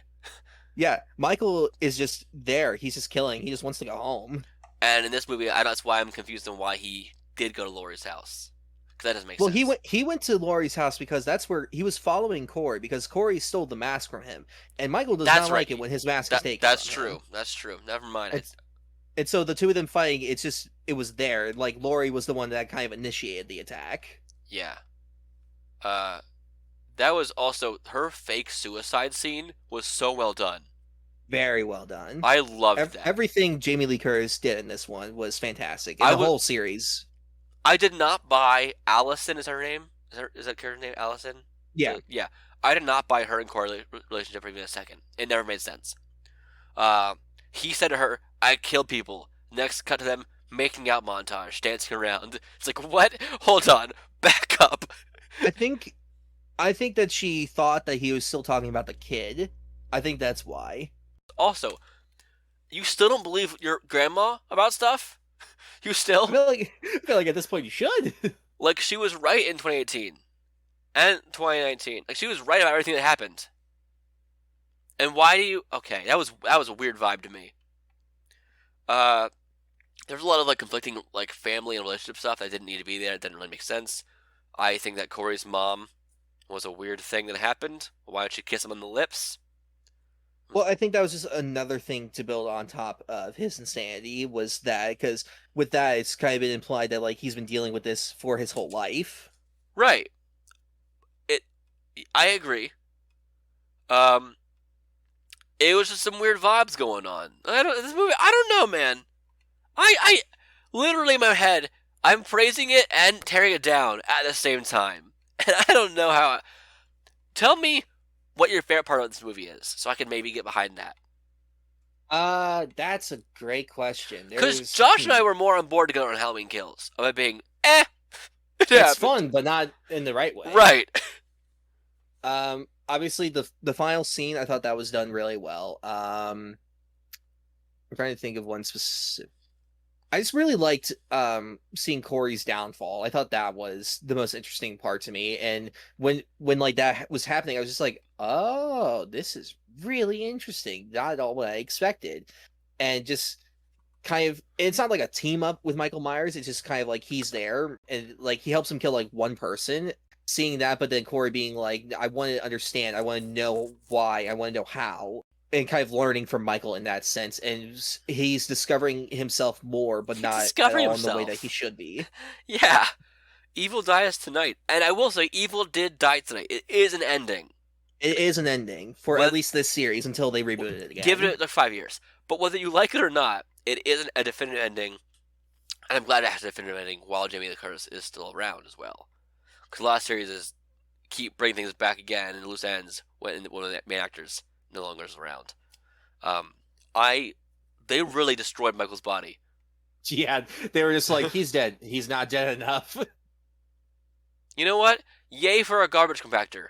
Yeah, Michael is just there. He's just killing. He just wants to go home. And in this movie, that's why I'm confused on why he did go to Laurie's house. Because that doesn't make sense. Well, he went to Laurie's house because that's where he was following Corey, because Corey stole the mask from him, and Michael does not like it when his mask is taken. That's from true. him. That's true. Never mind. And so the two of them fighting, it was there. Like, Laurie was the one that kind of initiated the attack. Yeah. That was also, her fake suicide scene was so well done. Very well done. I loved that. Everything Jamie Lee Curtis did in this one was fantastic. In the whole series. I did not buy Allison, is her name? Is that character's name, Allison? Yeah. Yeah. I did not buy her and Corey relationship for even a second. It never made sense. He said to her, I killed people. Next, cut to them making out montage, dancing around. It's like, what? Hold on. Back up. I think that she thought that he was still talking about the kid. I think that's why. Also, you still don't believe your grandma about stuff? You still? I feel like at this point you should. Like, she was right in 2018 and 2019. Like, she was right about everything that happened. And why do you? Okay, that was a weird vibe to me. There's a lot of like conflicting like family and relationship stuff that didn't need to be there. It didn't really make sense. I think that Corey's mom was a weird thing that happened. Why don't you kiss him on the lips? Well, I think that was just another thing to build on top of his insanity, was that, because with that, it's kind of been implied that like he's been dealing with this for his whole life. Right. I agree. It was just some weird vibes going on. This movie, I don't know, man. I literally in my head, I'm praising it and tearing it down at the same time. And I don't know how. Tell me what your favorite part of this movie is, so I can maybe get behind that. That's a great question. Because Josh and I were more on board to go on Halloween Kills. Of it being, it's fun, but not in the right way. Right. Obviously the final scene, I thought that was done really well. I'm trying to think of one specific. I just really liked seeing Corey's downfall. I thought that was the most interesting part to me. And when like that was happening, I was just like, oh, this is really interesting. Not at all what I expected. And just kind of, it's not like a team up with Michael Myers. It's just kind of like he's there and like he helps him kill like one person. seeing that, but then Corey being like, I want to understand, I want to know why, I want to know how, and kind of learning from Michael in that sense, and he's discovering himself more, but not at all in the way that he should be. Yeah. Evil dies tonight. And I will say, Evil did die tonight. It is an ending. It is an ending for at least this series until they reboot it again. Give it like 5 years. But whether you like it or not, it is a definitive ending. And I'm glad it has a definitive ending while Jamie Lee Curtis is still around as well. Because a lot of series is keep bringing things back again in loose ends when one of the main actors no longer is around. They really destroyed Michael's body. Yeah, they were just like, he's dead. He's not dead enough. You know what? Yay for a garbage compactor.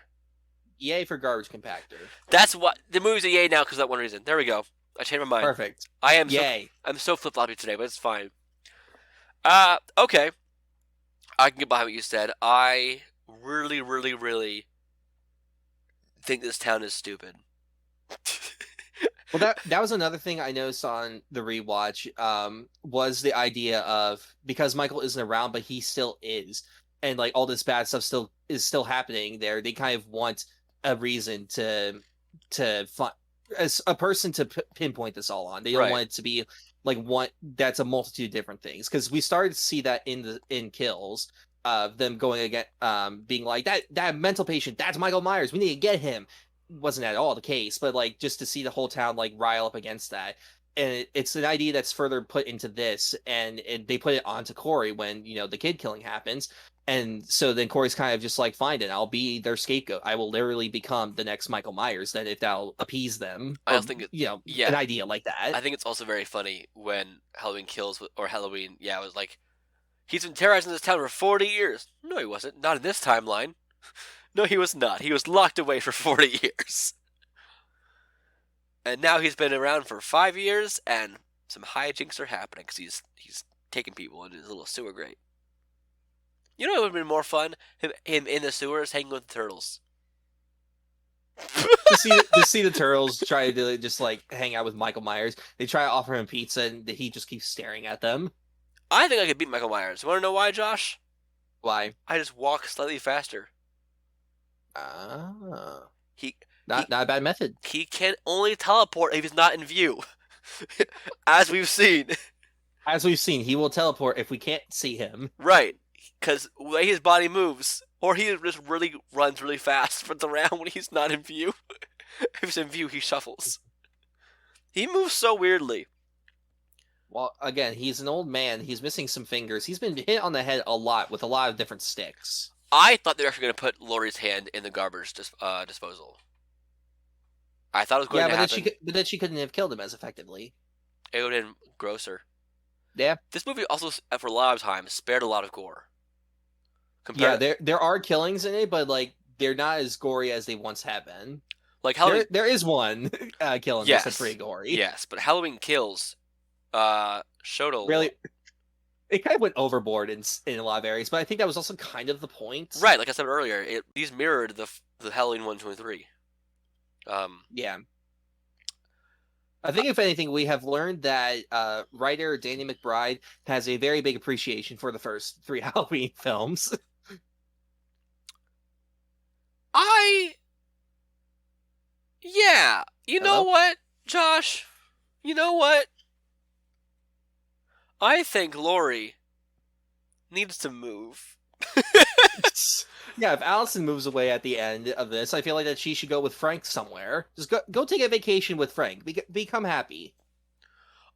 Yay for garbage compactor. That's what the movie's a yay now because of that one reason. There we go. I changed my mind. Perfect. I am yay. I'm so flip-floppy today, but it's fine. Okay. I can get behind what you said. I really, really, really think this town is stupid. Well, that was another thing I noticed on the rewatch, was the idea of, because Michael isn't around, but he still is, and like all this bad stuff is still happening there. They kind of want a reason to find as a person to pinpoint this all on. They don't want it to be like one that's a multitude of different things, because we started to see that in Kills, them going again, being like that mental patient, that's Michael Myers, we need to get him. Wasn't at all the case, but like just to see the whole town like rile up against that, and it's an idea that's further put into this, and they put it onto Corey when the kid killing happens, and so then Corey's kind of just like, fine, and I'll be their scapegoat. I will literally become the next Michael Myers. Then if that'll appease them, I don't think an idea like that. I think it's also very funny when Halloween Kills or Halloween, it was like, he's been terrorizing this town for 40 years. No, he wasn't. Not in this timeline. No, he was not. He was locked away for 40 years. And now he's been around for 5 years, and some hijinks are happening because he's taking people into his little sewer grate. You know what would have been more fun? Him in the sewers hanging with the turtles. to see the turtles try to just like hang out with Michael Myers. They try to offer him pizza, and he just keeps staring at them. I think I could beat Michael Myers. You want to know why, Josh? Why? I just walk slightly faster. Not a bad method. He can only teleport if he's not in view. As we've seen. He will teleport if we can't see him. Right. Because the way his body moves, or he just really runs really fast, runs around when he's not in view. If he's in view, he shuffles. He moves so weirdly. Well, again, he's an old man. He's missing some fingers. He's been hit on the head a lot with a lot of different sticks. I thought they were actually going to put Laurie's hand in the garbage disposal. I thought it was going to happen. But then she couldn't have killed him as effectively. It would have been grosser. Yeah. This movie also, for a lot of time, spared a lot of gore. There are killings in it, but like they're not as gory as they once have been. Like Halloween, there is one killing that's pretty gory. Yes, but Halloween Kills showed a really. It kind of went overboard in a lot of areas, but I think that was also kind of the point. Right, like I said earlier, these mirrored the Halloween 1, 2, and 3. Yeah. I think, if anything, we have learned that writer Danny McBride has a very big appreciation for the first 3 Halloween films. Yeah. You know what, Josh? You know what? I think Laurie needs to move. Yeah, if Allison moves away at the end of this, I feel like that she should go with Frank somewhere. Just go take a vacation with Frank. Become happy.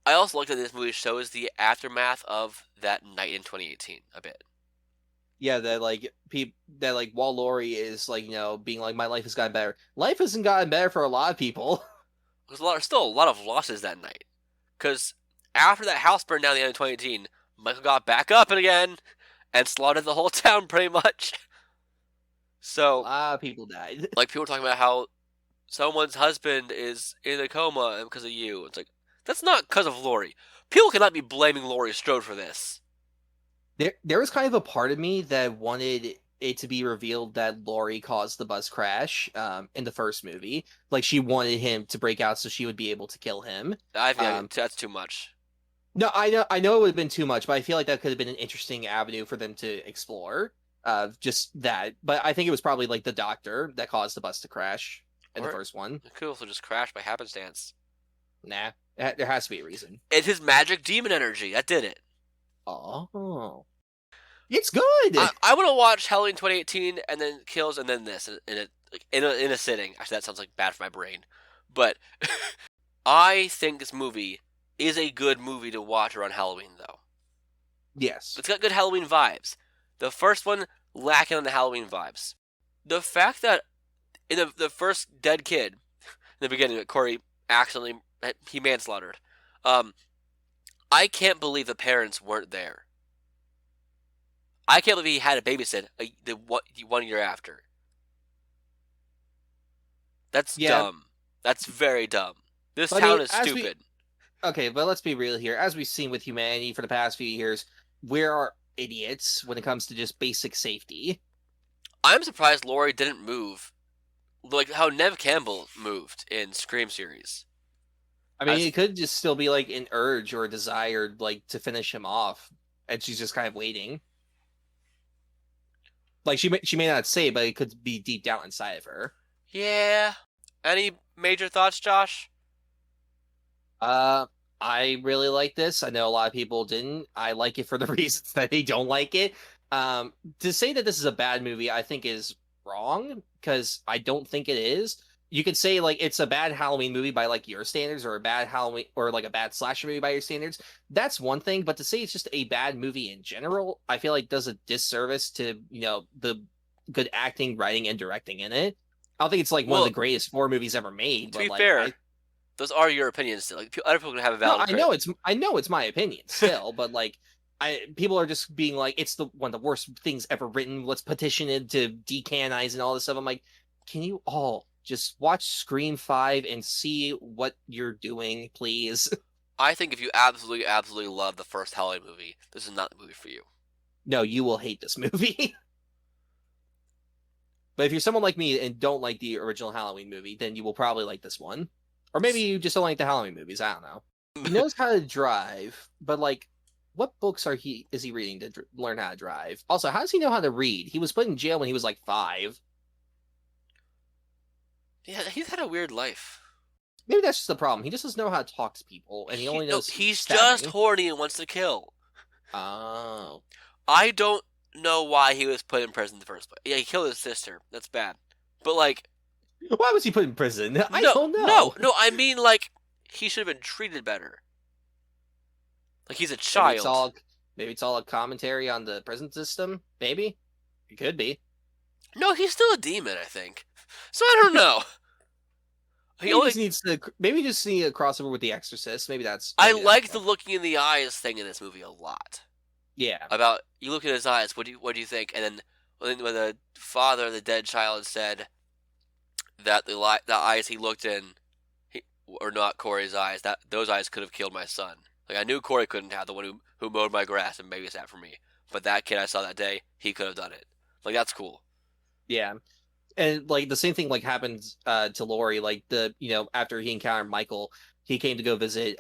I also looked at this movie shows the aftermath of that night in 2018 a bit. Yeah, that while Laurie is being like, my life has gotten better. Life hasn't gotten better for a lot of people. There's still a lot of losses that night. Because after that house burned down at the end of 2018, Michael got back up again and slaughtered the whole town pretty much. So a lot of people died. Like, people were talking about how someone's husband is in a coma because of you. It's like, that's not because of Laurie. People cannot be blaming Laurie Strode for this. There was kind of a part of me that wanted it to be revealed that Laurie caused the bus crash in the first movie. Like, she wanted him to break out so she would be able to kill him. I think that's too much. No, I know it would have been too much, but I feel like that could have been an interesting avenue for them to explore. just that. But I think it was probably like the doctor that caused the bus to crash in Or- the first one. It could also just crash by happenstance. Nah, there has to be a reason. It's his magic demon energy that did it. Oh, it's good. I want to watch Halloween 2018 and then Kills and then this in a sitting. Actually, that sounds like bad for my brain, but I think this movie is a good movie to watch around Halloween, though. Yes, It's got good Halloween vibes. The first one lacking on the Halloween vibes. The fact that in the first dead kid in the beginning that Corey accidentally he manslaughtered, I can't believe the parents weren't there. I can't believe he had a babysit the 1 year after. That's dumb. That's very dumb. This town is stupid. Okay, but let's be real here. As we've seen with humanity for the past few years, we are idiots when it comes to just basic safety. I'm surprised Laurie didn't move, like how Neve Campbell moved in Scream series. I mean, it could just still be like an urge or a desire, like to finish him off, and she's just kind of waiting. Like she may not say, but it could be deep down inside of her. Yeah. Any major thoughts, Josh? I really like this. I know a lot of people didn't. I like it for the reasons that they don't like it. To say that this is a bad movie, I think is wrong because I don't think it is. You could say like it's a bad Halloween movie by like your standards, or a bad Halloween or like a bad slasher movie by your standards. That's one thing, but to say it's just a bad movie in general, I feel like does a disservice to the good acting, writing, and directing in it. I don't think it's like one of the greatest horror movies ever made. To be fair, those are your opinions. Like other people can have a valid. No, I know it's my opinion still, but like people are just being like it's one of the worst things ever written. Let's petition it to decanonize and all this stuff. I'm like, can you all just watch Scream 5 and see what you're doing, please? I think if you absolutely, absolutely love the first Halloween movie, this is not the movie for you. No, you will hate this movie. But if you're someone like me and don't like the original Halloween movie, then you will probably like this one. Or maybe you just don't like the Halloween movies. I don't know. He knows how to drive, but like, what books is he reading to learn how to drive? Also, how does he know how to read? He was put in jail when he was like 5. Yeah, he's had a weird life. Maybe that's just the problem. He just doesn't know how to talk to people, and he only knows. He's stabbing. just horny and wants to kill. Oh. I don't know why he was put in prison in the first place. Yeah, he killed his sister. That's bad. But like, why was he put in prison? I don't know. No. I mean, like, he should have been treated better. Like he's a child. Maybe it's all a commentary on the prison system. Maybe it could be. No, he's still a demon, I think. So I don't know. Maybe just need a crossover with The Exorcist. Maybe that's. I like the looking in the eyes thing in this movie a lot. Yeah. About you look at his eyes. What do you think? And then when the father of the dead child said that the eyes he looked in were not Corey's eyes, that those eyes could have killed my son. Like I knew Corey couldn't have the one who mowed my grass and babysat for me, but that kid I saw that day, he could have done it. Like that's cool. Yeah. And like the same thing like happened to Laurie, like after he encountered Michael, he came to go visit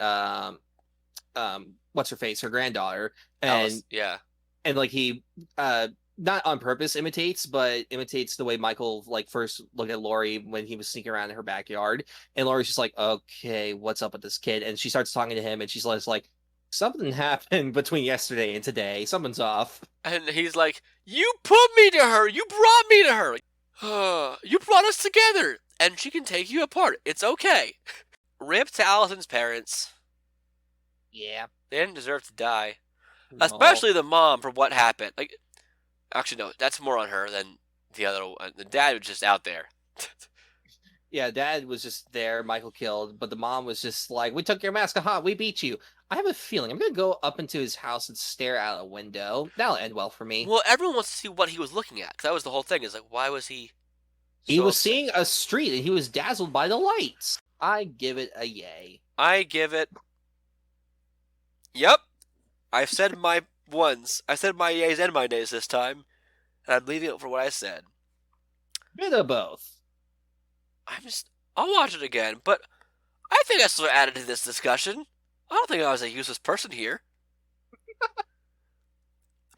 what's her face, her granddaughter, and Alice, yeah, and like he not on purpose imitates the way Michael like first looked at Laurie when he was sneaking around in her backyard, and Laurie's just like, okay, what's up with this kid? And she starts talking to him, and she's like, something happened between yesterday and today. Something's off. And he's like, you put me to her. You brought me to her. You brought us together, and she can take you apart. It's okay. Rip to Allison's parents. Yeah. They didn't deserve to die. No. Especially the mom for what happened. Like, actually, no, that's more on her than the other one. The dad was just out there. Yeah, dad was just there, Michael killed, but the mom was just like, we took your mask, we beat you. I have a feeling I'm going to go up into his house and stare out a window. That'll end well for me. Well, everyone wants to see what he was looking at, because that was the whole thing. Is like, why was he He was seeing a street, and he was dazzled by the lights. I give it a yay. I give it... Yep. I've said my ones. I said my yays and my nays this time, and I'm leaving it for what I said. Bit of both. I'll watch it again, but I think I sort of added to this discussion. I don't think I was a useless person here.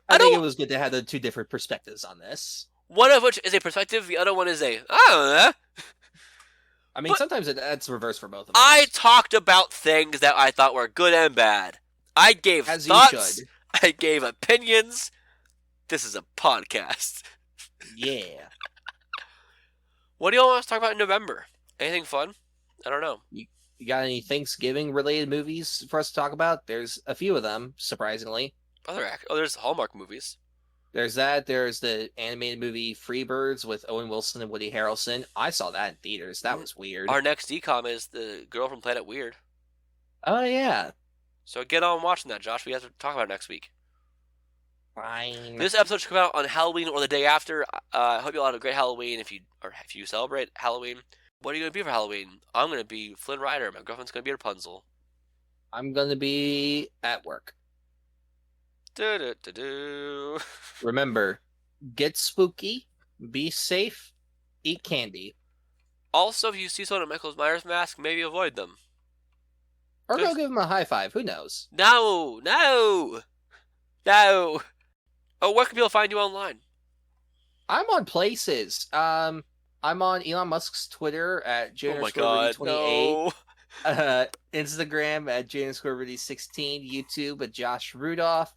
I think it don't. was good to have the two different perspectives on this. One of which is a perspective, the other one is a I don't know. I mean, But sometimes it's reversed for both of I us. talked about things that I thought were good and bad. I gave As you thoughts. should. I gave opinions. This is a podcast. Yeah. What do y'all want us to talk about in November? Anything fun? I don't know. You got any Thanksgiving related movies for us to talk about? There's a few of them, surprisingly. There's Hallmark movies. There's that. There's the animated movie Freebirds with Owen Wilson and Woody Harrelson. I saw that in theaters. That was weird. Our next DCOM is the girl from Planet Weird. Oh, yeah. So get on watching that, Josh. We have to talk about it next week. Fine. This episode should come out on Halloween or the day after. I hope you all had a great Halloween. If you celebrate Halloween, what are you gonna be for Halloween? I'm gonna be Flynn Rider. My girlfriend's gonna be Rapunzel. I'm going to be at work. Do. Remember, get spooky, be safe, eat candy. Also, if you see someone in a Michael Myers mask, maybe avoid them. Or There's- go give them a high five. Who knows? No. Oh, where can people find you online? I'm on places. I'm on Elon Musk's Twitter at Oh my god, J_Rudy28, no. Instagram at J_Rudy16, YouTube at Josh Rudolph,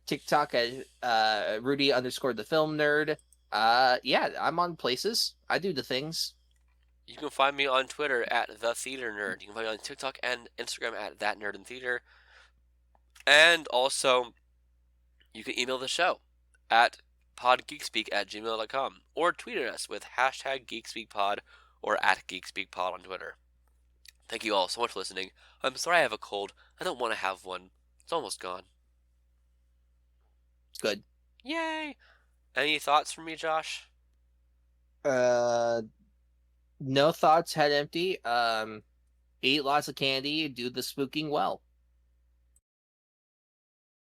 TikTok at Rudy_the film nerd. Yeah, I'm on places. I do the things. You can find me on Twitter at The Theater Nerd. You can find me on TikTok and Instagram at That Nerd in Theater. And also, you can email the show at podgeekspeak@gmail.com or tweet at us with #GeekSpeakPod or at GeekSpeakPod on Twitter. Thank you all so much for listening. I'm sorry I have a cold. I don't want to have one. It's almost gone. Good. Yay! Any thoughts from me, Josh? No thoughts, head empty. Eat lots of candy, do the spooking well.